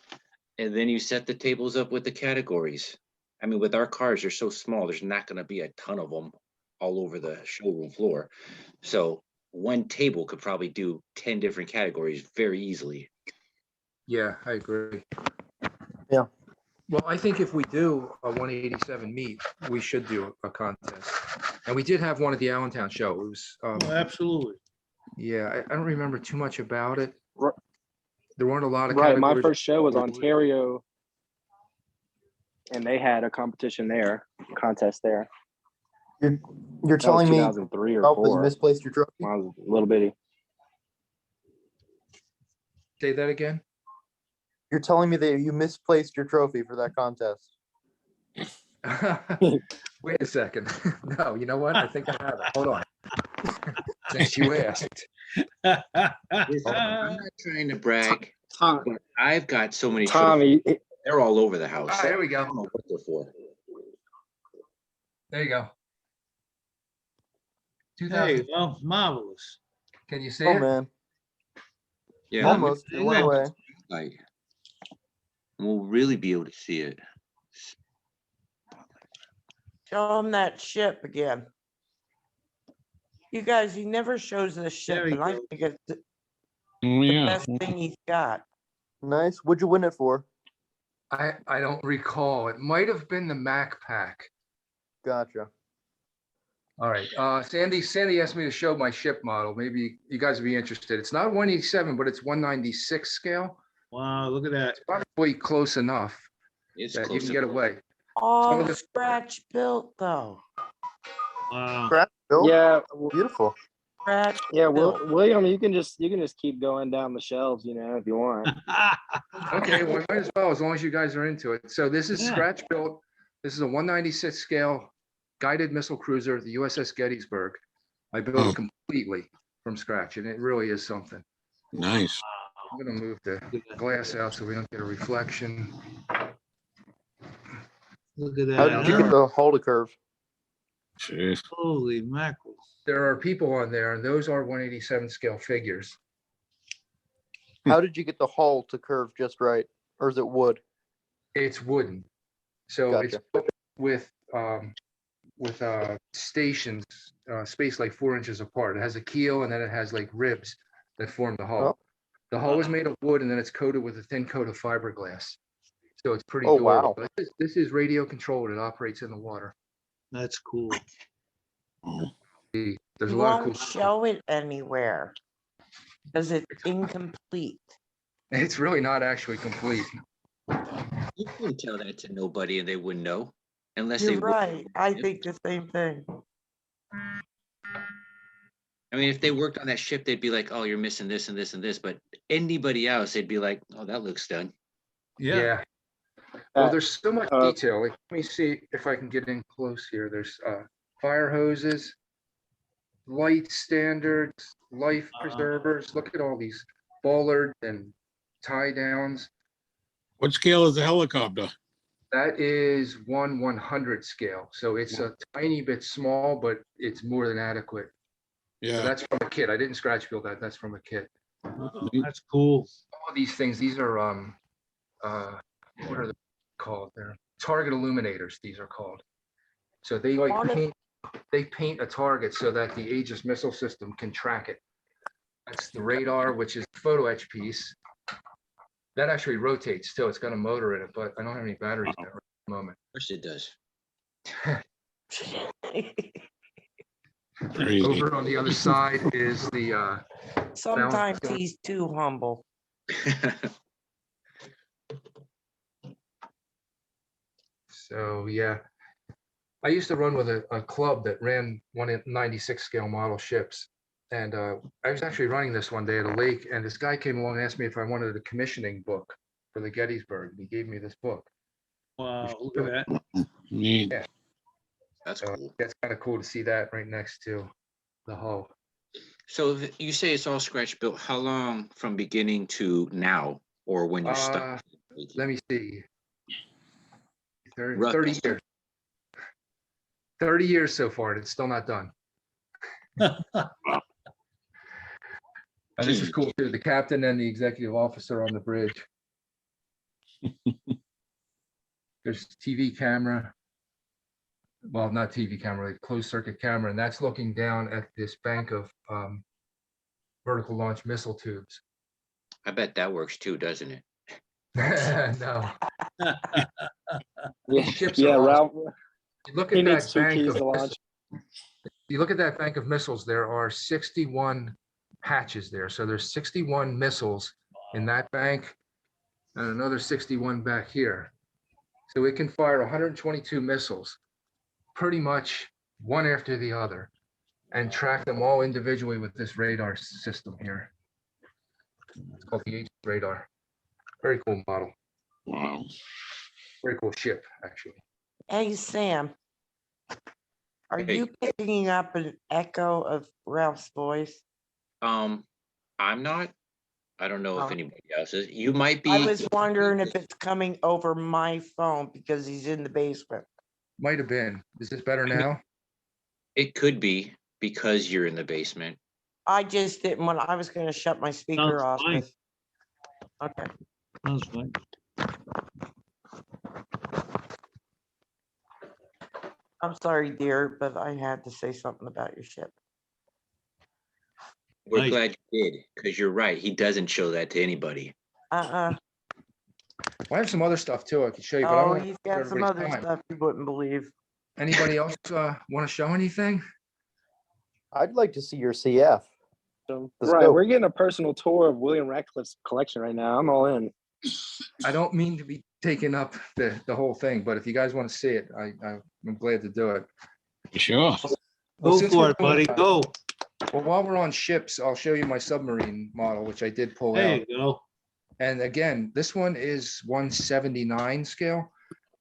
and then you set the tables up with the categories. I mean, with our cars, they're so small, there's not going to be a ton of them all over the showroom floor. So one table could probably do 10 different categories very easily. Yeah, I agree. Well, I think if we do a 187 meet, we should do a contest. And we did have one at the Allentown show. It was, Oh, absolutely. yeah, I don't remember too much about it. Ri- There weren't a lot of Right. My categories. first show was Ontario, and they had a competition there, contest there. You're That was telling me 2003 or probably 4. misplaced your trophy? When I was a little bitty. Say that again? You're telling me that you misplaced your trophy for that contest? Wait a second. No, you know what? I think I have it. Hold on. Since you asked. Listen, I'm not trying to brag, Tom, but I've got so many. Tommy, They're all over the house. Ah, there we I go. don't know what they're for. There you go. Hey, 2000. well, marvelous. Can you see Oh it? man, Yeah, almost. there It you went go. away. like we'll really be able to see it. Show him that ship again. You guys, he never shows the There ship, you and I go. think it's the Oh, yeah. best thing he's got. Nice. What'd you win it for? I don't recall. It might have been the Mac pack. Gotcha. All right. Sandy asked me to show my ship model. Maybe you guys would be interested. It's not 187, but it's 196 scale. Wow, look at that. It's probably close enough It's that you close can get enough. away. All of the- scratch built though. Wow. Scratch built? yeah, Beautiful. Scratch yeah, built. William, you can just keep going down the shelves, if you want. Okay, well, might as well, as long as you guys are into it. So this is Yeah. scratch built. This is a 196 scale guided missile cruiser, the USS Gettysburg. I built Oh. it completely from scratch, and it really is something. Nice. I'm gonna move the glass out so we don't get a reflection. Look at How that. did you huh? get the hull to curve? Jeez. Holy mackerel. There are people on there, and those are 187 scale figures. How did you get the hull to curve just right? Or is it wood? It's wooden. So it's Gotcha. built with stations spaced like 4 inches apart. It has a keel and then it has like ribs that form the hull. Oh. The hull is made of wood and then it's coated with a thin coat of fiberglass. So it's pretty Oh, durable. wow. This is radio controlled. It operates in the water. That's cool. There's You a lot of cool won't stuff. show it anywhere because it's incomplete. It's really not actually complete. You couldn't tell that to nobody and they wouldn't know unless You're they. right. I think the same thing. I mean, if they worked on that ship, they'd be like, "Oh, you're missing this and this and this." But anybody else, they'd be like, "Oh, that looks done." Yeah. Well, there's so much Uh, detail. Like, let me see if I can get in close here. There's fire hoses, light standards, life preservers. Look at all these bollards and tie downs. What scale is the helicopter? That is 1/100 scale. So it's a tiny bit small, but it's more than adequate. So Yeah. that's from a kit. I didn't scratch build that. That's from a kit. That's cool. All of these things, these are what are they called? They're target illuminators, these are called. So they like paint a target so that the Aegis missile system can track it. That's the radar, which is the photo etch piece. That actually rotates too. It's got a motor in it, but I don't have any batteries in it right at the moment. Of course it does. Crazy. Over on the other side is the Sometimes he's too humble. so yeah. I used to run with a club that ran 196 scale model ships. And I was actually running this one day at a lake, and this guy came along and asked me if I wanted a commissioning book for the Gettysburg. He gave me this book. Wow, look at that. Neat. Yeah. That's So cool. that's kind of cool to see that right next to the hull. So if you say it's all scratch built. How long from beginning to now, or when you stop? Let me see. 30 Rough years. 30 years so far, and it's still not done. And this is cool too. The captain and the executive officer on the bridge. There's TV camera. Well, not TV camera, like closed circuit camera, and that's looking down at this bank of vertical launch missile tubes. I bet that works too, doesn't it? No. Yeah, Ships yeah, are Ralph. You look He at needs that 2 bank keys of to launch. missiles. You look at that bank of missiles, there are 61 hatches there. So there's 61 missiles in that bank and another 61 back here. So it can fire 122 missiles, pretty much one after the other, and track them all individually with this radar system here. It's called the H radar. Very cool model. Wow. Very cool ship, actually. Hey, Sam. Are Hey. you picking up an echo of Ralph's voice? I'm not. I don't know if Oh. anybody else is. You might be. I was wondering if it's coming over my phone because he's in the basement. Might have been. Is this better now? It could be because you're in the basement. I just didn't want, I was gonna shut my speaker Sounds off. fine. With- Okay. Sounds fine. I'm sorry, dear, but I had to say something about your ship. We're Nice. glad you did, because you're right. He doesn't show that to anybody. Uh-uh. I have some other stuff too I could show you, but I don't Oh, want he's to got some everybody's other time. stuff you wouldn't believe. Anybody else want to show anything? I'd like to see your CF. Let's Right, go. we're getting a personal tour of William Ratcliffe's collection right now. I'm all in. I don't mean to be taking up the whole thing, but if you guys want to see it, I'm glad to do it. Sure. Well, Go since for we're it, buddy. doing- Go. Well, while we're on ships, I'll show you my submarine model, which I did pull There out. you go. And again, this one is 179 scale.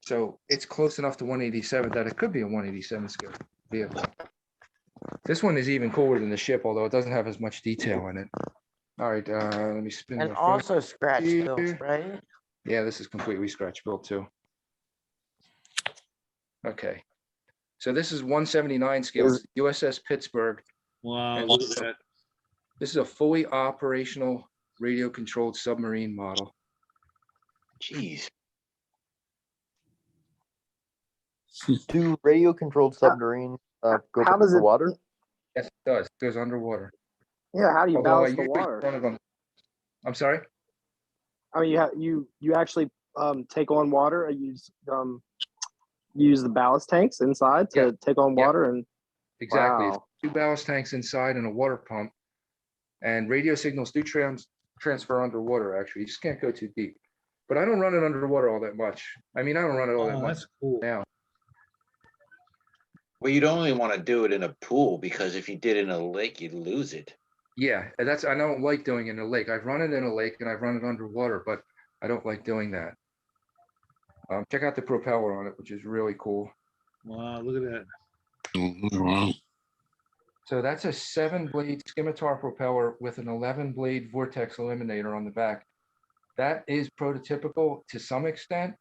So it's close enough to 187 that it could be a 187 scale vehicle. This one is even cooler than the ship, although it doesn't have as much detail in it. All right, let me spin And the front. also scratch built, here. right? Yeah, this is completely scratch built too. Okay. So this is 179 scale, Is- USS Pittsburgh. Wow, And look at that. This is a fully operational radio controlled submarine model. Jeez. Do radio controlled submarines go how does the it- water? Yes, it does. It goes underwater. Yeah, how do you Although I balance the usually water? run it on- I'm sorry? I mean, you actually take on water. Or use the ballast tanks inside to Yeah. take on Yeah. water and Exactly. It's wow. 2 ballast tanks inside and a water pump. And radio signals do transfer underwater, actually. You just can't go too deep. But I don't run it underwater all that much. I mean, I don't run it all that Oh, much that's cool. now. Well, you'd only want to do it in a pool because if you did it in a lake, you'd lose it. Yeah, and I don't like doing it in a lake. I've run it in a lake and I've run it underwater, but I don't like doing that. Check out the propeller on it, which is really cool. Wow, look at that. Wow. So that's a 7-blade scimitar propeller with an 11-blade vortex eliminator on the back. That is prototypical to some extent.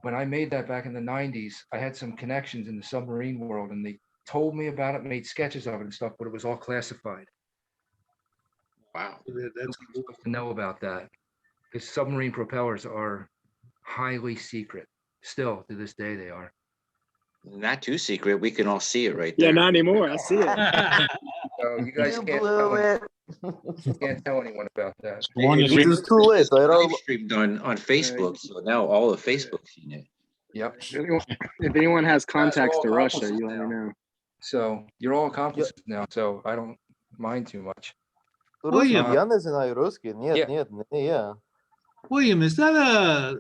When I made that back in the 90s, I had some connections in the submarine world and they told me about it, made sketches of it and stuff, but it was all classified. Wow. Look at that. That's Nobody's cool. supposed to know about that. Because submarine propellers are highly secret. Still, to this day, they are. Not too secret. We can all see it right there. Yeah, not anymore. I see it. So you guys You can't blew it. tell anyone about that. One It- is it- It's too late. I Live don't. streamed on Facebook, so now all of Facebook's seen it. Yep. If anyone has contacts all to Russia, accomplices you let me now. know. So you're all accomplices now, so I don't mind too much. William. Я не знаю русский. Нет, Yeah. нет, не я. William, is that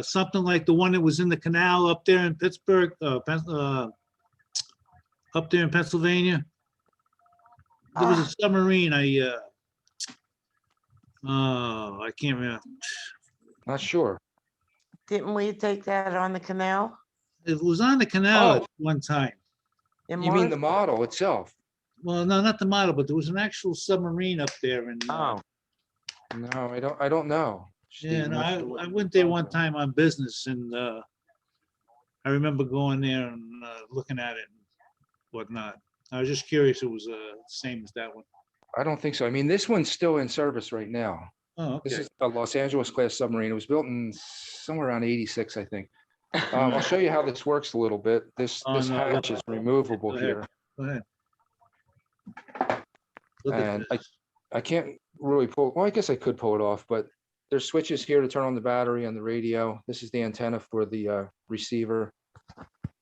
something like the one that was in the canal up there in Pittsburgh, up there in Pennsylvania? There was a submarine. I can't remember. Not sure. Didn't we take that on the canal? It was on the canal Oh. at one time. In You mean the Morris- model itself? Well, no, not the model, but there was an actual submarine up there. And Oh, No, I don't know. yeah, Steve, no, not sure what I you're went there talking one about. time on business, and I remember going there and looking at it and whatnot. I was just curious. It was same as that one. I don't think so. I mean, this one's still in service right now. Oh, This okay. is a Los Angeles class submarine. It was built in somewhere around 86, I think. I'll show you how this works a little bit. This Oh, no, hatch is removable Go ahead. here. Go ahead. Look at And this. I can't really pull, well, I guess I could pull it off, but there's switches here to turn on the battery and the radio. This is the antenna for the receiver.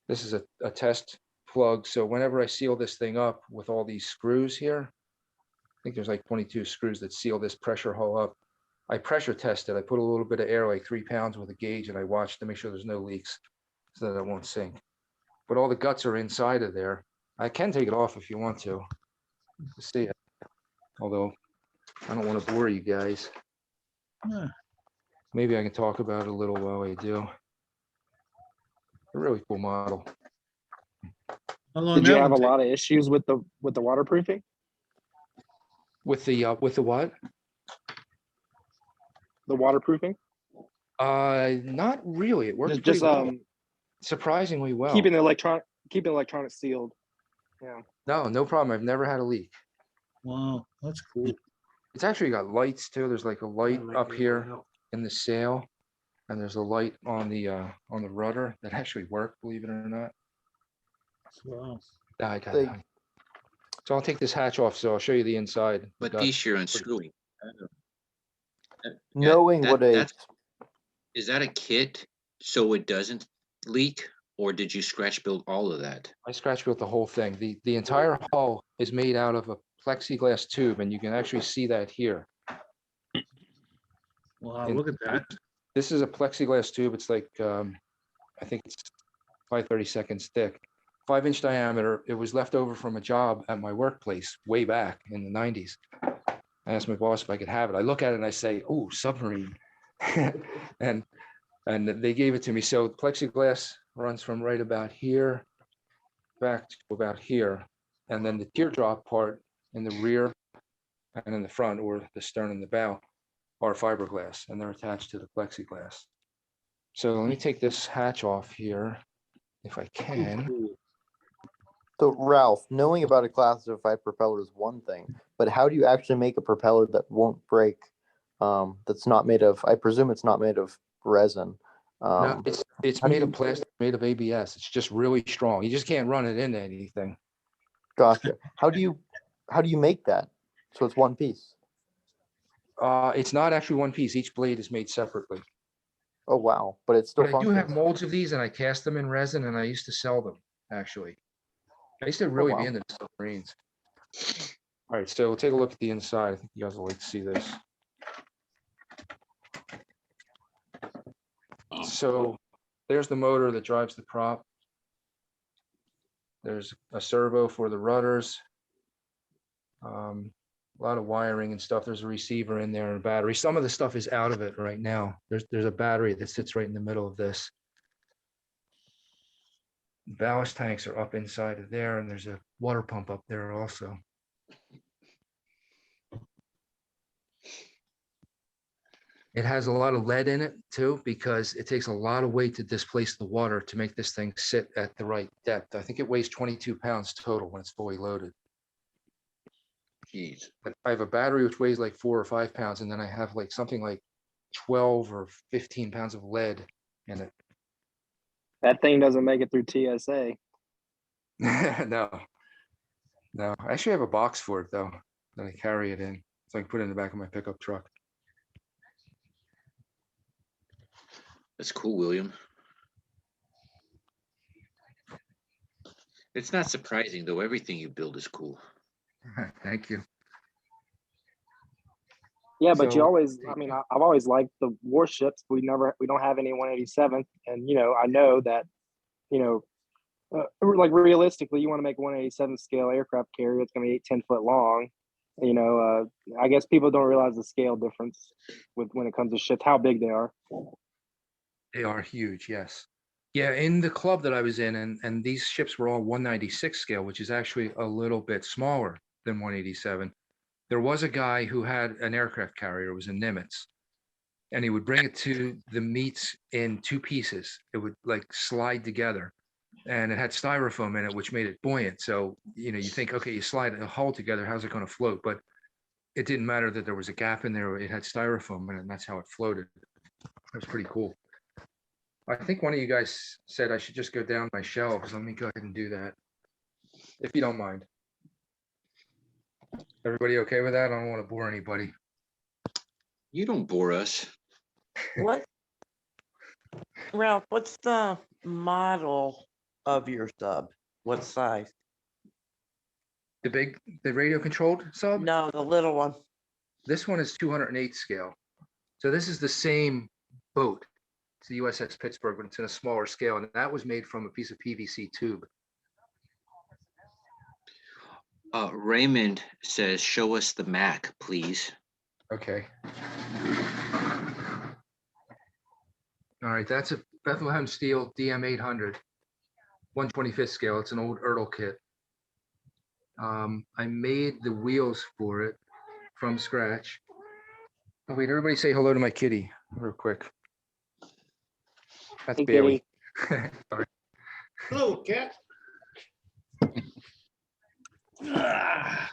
This is a test plug. So whenever I seal this thing up with all these screws here, I think there's like 22 screws that seal this pressure hull up. I pressure test it. I put a little bit of air, like 3 pounds with a gauge, and I watch to make sure there's no leaks so that it won't sink. But all the guts are inside of there. I can take it off if you want to see it. Although I don't want to bore you guys. Huh. Maybe I can talk about it a little while I do. A really cool model. How long Did you that have a one take? lot of issues with the waterproofing? With the what? The waterproofing? Not really. It works Just pretty well. Surprisingly well. keeping the electronics sealed. Yeah. No problem. I've never had a leak. Wow, that's cool. It's actually got lights too. There's like a light up here in the sail, and there's a light on the rudder that actually work, believe it or not. Wow. I got They- it. Honey. So I'll take this hatch off, so I'll show you the inside. We What got- piece you're unscrewing? Knowing what a Is that a kit so it doesn't leak, or did you scratch build all of that? I scratch built the whole thing. The entire hull is made out of a plexiglass tube, and you can actually see that here. Wow, And look at that. This is a plexiglass tube. It's like, I think it's 5/32 thick, 5-inch diameter. It was left over from a job at my workplace way back in the 90s. I asked my boss if I could have it. I look at it and I say, "Oh, Submarine," and they gave it to me. So plexiglass runs from right about here back to about here, and then the teardrop part in the rear and in the front, or the stern and the bow, are fiberglass, and they're attached to the plexiglass. So let me take this hatch off here, if I can. Cool. So Ralph, knowing about a classified propeller is one thing, but how do you actually make a propeller that won't break? That's not made of, I presume it's not made of resin. No, it's how do made of you- plastic, made of ABS. It's just really strong. You just can't run it into anything. Gotcha. How do you make that? So it's one piece. It's not actually one piece. Each blade is made separately. Oh wow, but it's still But I do have functions. molds of these, and I cast them in resin, and I used to sell them, actually. I used to really be wow. into submarines. All right, so we'll take a look at the inside. I think you guys will like to see this. So there's the motor that drives the prop. There's a servo for the rudders. A lot of wiring and stuff. There's a receiver in there and a battery. Some of the stuff is out of it right now. There's a battery that sits right in the middle of this. Ballast tanks are up inside of there, and there's a water pump up there also. It has a lot of lead in it too, because it takes a lot of weight to displace the water to make this thing sit at the right depth. I think it weighs 22 pounds total when it's fully loaded. Jeez. But I have a battery which weighs like 4 or 5 pounds, and then I have like something like 12 or 15 pounds of lead in it. That thing doesn't make it through TSA. No, I actually have a box for it though, that I carry it in, so I can put it in the back of my pickup truck. That's cool, William. It's not surprising though. Everything you build is cool. Thank you. Yeah, but you So- always, I mean, I've always liked the warships. We don't have any 187th. And, I know that, like realistically, you want to make a 187 scale aircraft carrier. It's going to be 10 foot long. I guess people don't realize the scale difference when it comes to ships, how big they are. They are huge, yes. Yeah, in the club that I was in, and these ships were all 196 scale, which is actually a little bit smaller than 187. There was a guy who had an aircraft carrier. It was a Nimitz, and he would bring it to the meets in 2 pieces. It would like slide together, and it had styrofoam in it, which made it buoyant. So, you think, okay, you slide a hull together, how's it going to float? But it didn't matter that there was a gap in there. It had styrofoam in it, and that's how it floated. That was pretty cool. I think one of you guys said I should just go down my shelves. Let me go ahead and do that, if you don't mind. Everybody okay with that? I don't want to bore anybody. You don't bore us. What? Ralph, what's the model of your sub? What size? The radio controlled sub? No, the little one. This one is 208 scale. So this is the same boat. It's the USS Pittsburgh, but it's in a smaller scale. And that was made from a piece of PVC tube. Raymond says, show us the Mac, please. Okay. All right, that's a Bethlehem Steel DM800, 125th scale. It's an old Ertl kit. I made the wheels for it from scratch. Oh, wait, everybody say hello to my kitty real quick. That's Hey, Bailey. kitty. Sorry. Hello, cat. Ah,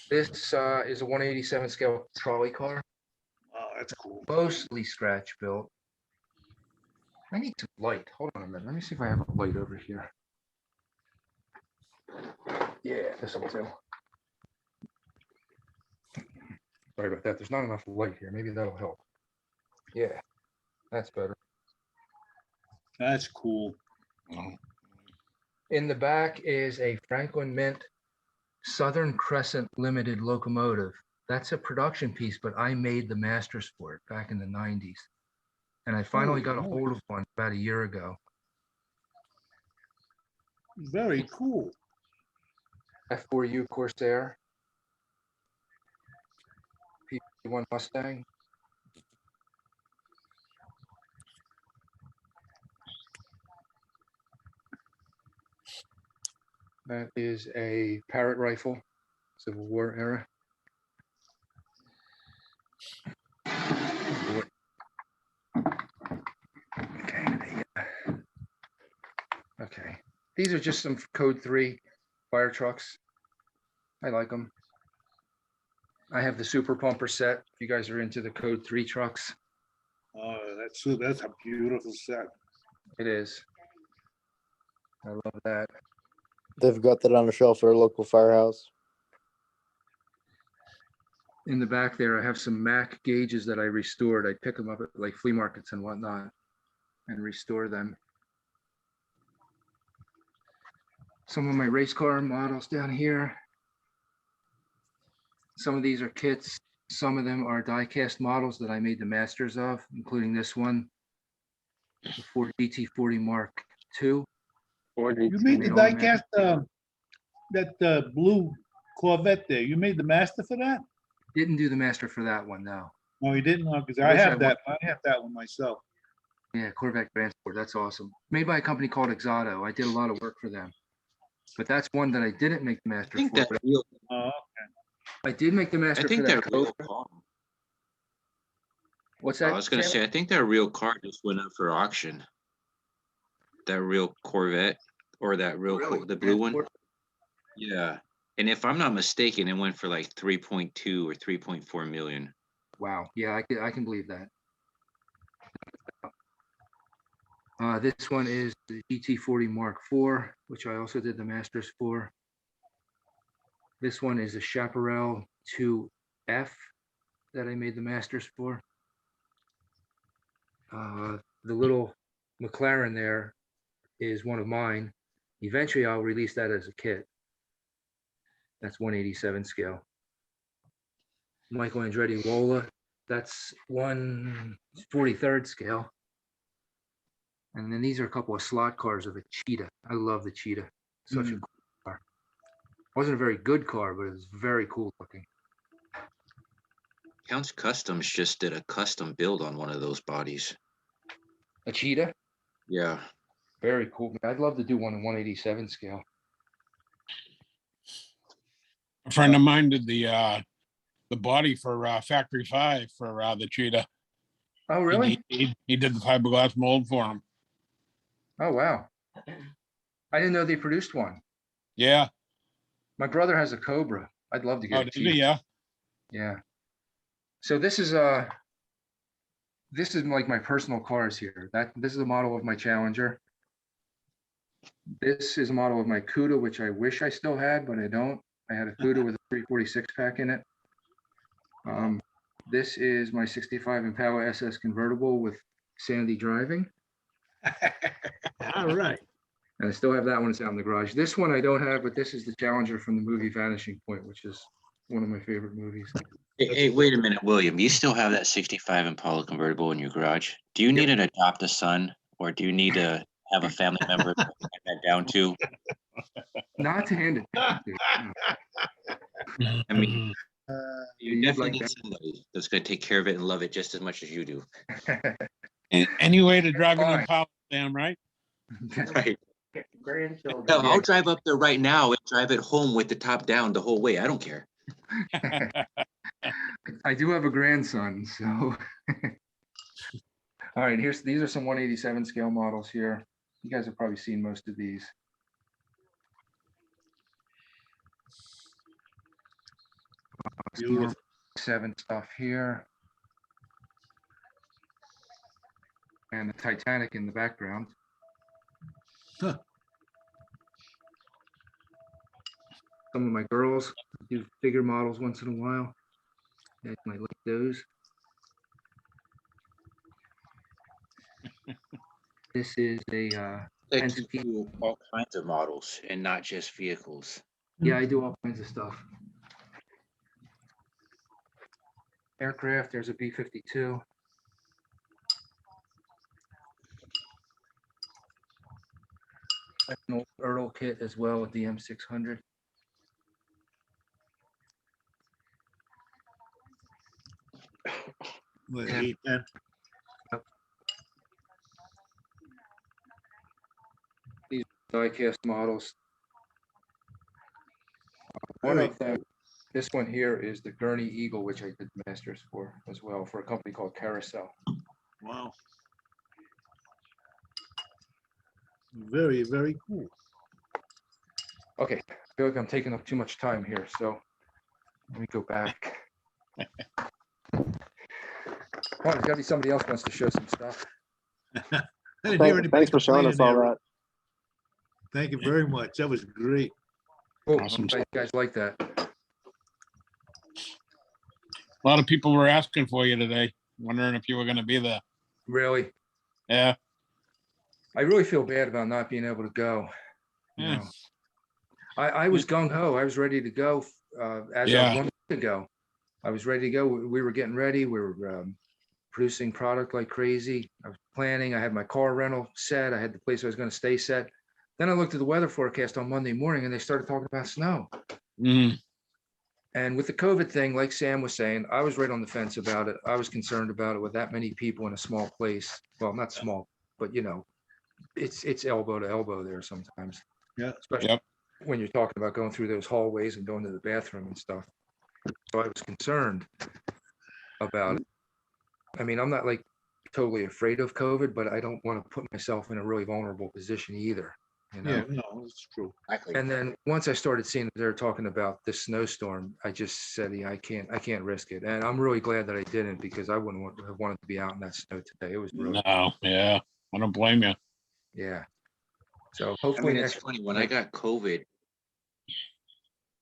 This is a 187 scale trolley car, oh, that's cool. mostly scratch built. I need some light. Hold on a minute. Let me see if I have a light over here. Yeah, this will do. Sorry about that. There's not enough light here. Maybe that'll help. Yeah, that's better. That's cool. Oh, In the back is a Franklin Mint Southern Crescent Limited locomotive. That's a production piece, but I made the masters for it back in the 90s. And I finally got a hold of one about a year ago. Very cool. F4U Corsair. P1 Mustang. That is a Parrott rifle, Civil War era. Okay, these are just some Code 3 fire trucks. I like them. I have the Super Pumper set. If you guys are into the Code 3 trucks, Oh, that's a beautiful set. it is. I love that. They've got that on a shelf at our local firehouse. In the back there, I have some Mac gauges that I restored. I pick them up at like flea markets and whatnot and restore them. Some of my race car models down here. Some of these are kits. Some of them are die-cast models that I made the masters of, including this one, the Ford DT40 Mark II. You made the diecast, that blue Corvette there. You made the master for that? Didn't do the master for that one, no. No, you didn't, because I I wish I have that. I have that one myself. Yeah, Corvette Transport, that's awesome. Made by a company called Exoto. I did a lot of work for them. But that's one that I didn't make the I master think for. that But real, Oh, I did make the I master for think that that real Cobra. car. What's I that? was gonna Sam? say, I think that real car just went up for auction. That real Corvette or that real, Really? the blue one. Transport? Yeah. And if I'm not mistaken, it went for like 3.2 or 3.4 million. Wow. Yeah, I can believe that. This one is the GT40 Mark IV, which I also did the masters for. This one is a Chaparral 2F that I made the masters for. The little McLaren there is one of mine. Eventually, I'll release that as a kit. That's 187 scale. Michael Andretti Lola, that's 143rd scale. And then these are a couple of slot cars of a Cheetah. I love the Cheetah. Such a cool car. Wasn't a very good car, but it was very cool looking. Counts Customs just did a custom build on one of those bodies. A Cheetah, Yeah. very cool. I'd love to do one in 187 scale. a friend of mine did the body for Factory 5 for the Cheetah. Oh, really? He did the fiberglass mold for him. Oh, wow. I didn't know they produced one. Yeah. My brother has a Cobra. I'd love to Oh, get a did Cheetah. he? Yeah. Yeah. So this is like my personal cars here. This is a model of my Challenger. This is a model of my Cuda, which I wish I still had, but I don't. I had a Cuda with a 346 pack in it. This is my 65 Impala SS convertible with Sandy driving. All right. And I still have that one. It's out in the garage. This one I don't have, but this is the Challenger from the movie Vanishing Point, which is one of my favorite movies. Hey, wait a minute, William. You still have that 65 Impala convertible in your garage? Do you need to adopt a son, or do you need to have a family member to hand that down to? Not to hand it down to. I mean, Uh, you You'd definitely like need that. somebody that's going to take care of it and love it just as much as you do. Any way to drive an Fine. Impala, Sam, right? Right. Grandchildren. Hell, I'll drive up there right now and drive it home with the top down the whole way. I don't care. I do have a grandson, so. All right, these are some 187 scale models here. You guys have probably seen most of these. Some more Beautiful. 7 stuff here. And the Titanic in the background. Huh. Some of my girls do figure models once in a while. You guys might like those. This is a Like Penske. you do all kinds of models and not just vehicles. Yeah, I do all kinds of stuff. Aircraft, there's a B-52. An old Ertl kit as well with the M600. What, Yeah. 810? Diecast models. One Very of them, this one here is the Gurney Eagle, which I did masters for as well, for a company called Carousel. Wow. Very, very cool. Okay, I feel like I'm taking up too much time here, so let me go back. Come on, there's gotta be somebody else wants to show some stuff. I didn't hear anybody Thanks for showing us complaining all there. that. Thank you very much. That was great. Oh, Awesome I'm glad you guys like that. A lot of people were asking for you today, wondering if you were going to be there. Really, Yeah. I really feel bad about not being able to go. You Yeah. know, I was gung ho. I was ready to go as Yeah. of 1 week ago. I was ready to go. We were getting ready. We were producing product like crazy. I was planning. I had my car rental set. I had the place I was going to stay set. Then I looked at the weather forecast on Monday morning and they started talking about snow. Mhm. And with the COVID thing, like Sam was saying, I was right on the fence about it. I was concerned about it with that many people in a small place. Well, not small, but you know, it's elbow to elbow there sometimes. Yeah. Especially Yep. when you're talking about going through those hallways and going to the bathroom and stuff. So I was concerned about it. I mean, I'm not like totally afraid of COVID, but I don't want to put myself in a really vulnerable position either. You know? Yeah, no, it's true. Exactly. And then once I started seeing that they're talking about this snowstorm, I just said, yeah, I can't risk it. And I'm really glad that I didn't because I wouldn't have wanted to be out in that snow today. It was really, No, yeah. I don't blame you. yeah. So I hopefully mean, it's next, funny, when I got COVID,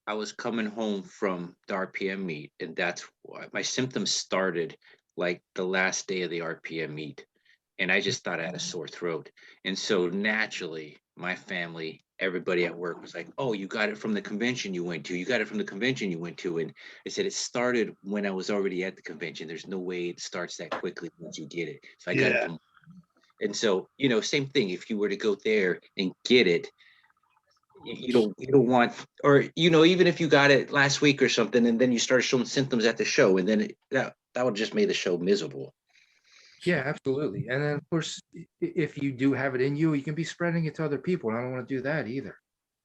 I was coming home from the RPM meet, and that's why my symptoms started like the last day of the RPM meet. And I just thought I had a sore throat. And so naturally, my family, everybody at work was like, oh, you got it from the convention you went to. You got it from the convention you went to. And I said, it started when I was already at the convention. There's no way it starts that quickly once you get it. So I got it Yeah. from. And so, you know, same thing. If you were to go there and get it, you don't want, or, you know, even if you got it last week or something, and then you started showing symptoms at the show, and then that would just make the show miserable. yeah, absolutely. And then of course, if you do have it in you, you can be spreading it to other people. And I don't want to do that either.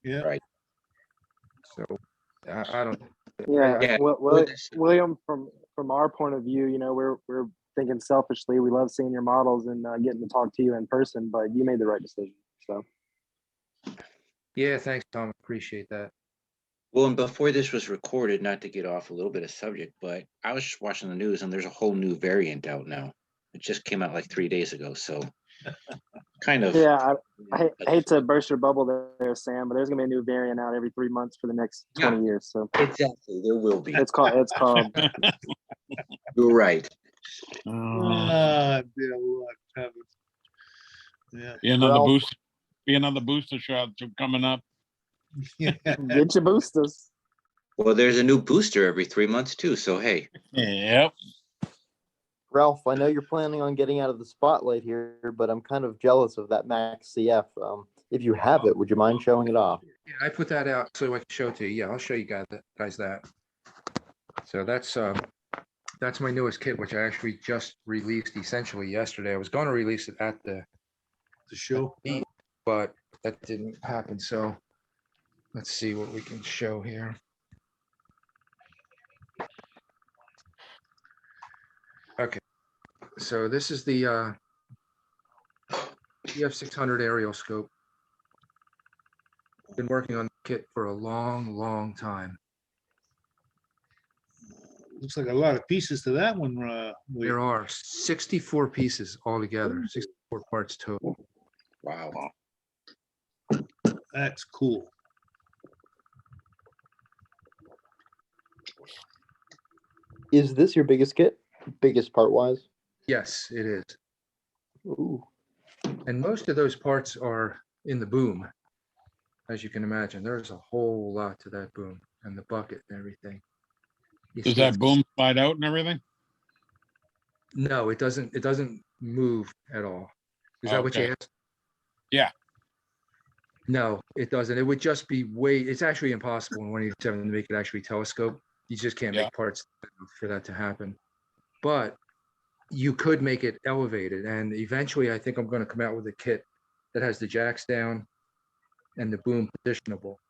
Yeah. Right. So I don't, Yeah, Yeah. William, from our point of view, you know, we're thinking selfishly. We love seeing your models and getting to talk to you in person, but you made the right decision. So yeah, thanks, Tom. Appreciate that. Well, and before this was recorded, not to get off a little bit of subject, but I was just watching the news and there's a whole new variant out now. It just came out like 3 days ago. So kind of. yeah, I hate to burst your bubble there, Sam, but there's gonna be a new variant out every 3 months for the next 20 years. So Exactly. There will be. it's called There You're right. Ah, dear Lord, heavens. Yeah. Be another Ralph. booster. Be another booster shot coming up. Yeah. Get your boosters. Well, there's a new booster every 3 months too, so hey. Yep. Ralph, I know you're planning on getting out of the spotlight here, but I'm kind of jealous of that Max CF. If you have it, would you mind showing it off? Yeah, I put that out so I can show it to you. Yeah, I'll show you guys that. So that's my newest kit, which I actually just released essentially yesterday. I was going to release it at the show. meet, but that didn't happen. So let's see what we can show here. Okay, so this is the EF600 aerial scope. Been working on the kit for a long time. Looks like a lot of pieces to that one. Lee. There are 64 pieces altogether, 64 parts total. Wow. That's cool. Is this your biggest kit? Biggest part wise? Yes, it is. Ooh. And most of those parts are in the boom. As you can imagine, there's a whole lot to that boom and the bucket and everything. You Does see that it's- boom slide out and everything? No, it doesn't. It doesn't move at all. Is that what you Okay. asked? Yeah. No, it doesn't. It would just be it's actually impossible in 187 to make it actually telescope. You just can't Yeah. make parts for that to happen. But you could make it elevated. And eventually I think I'm going to come out with a kit that has the jacks down and the boom positionable.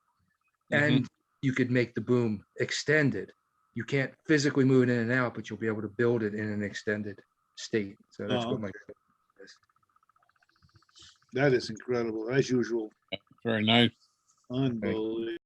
And you could make the boom extended. You can't physically move it in and out, but you'll be able to build it in an extended state. So that's Oh, what my is. That is incredible, as usual. Very nice. Unbelievable.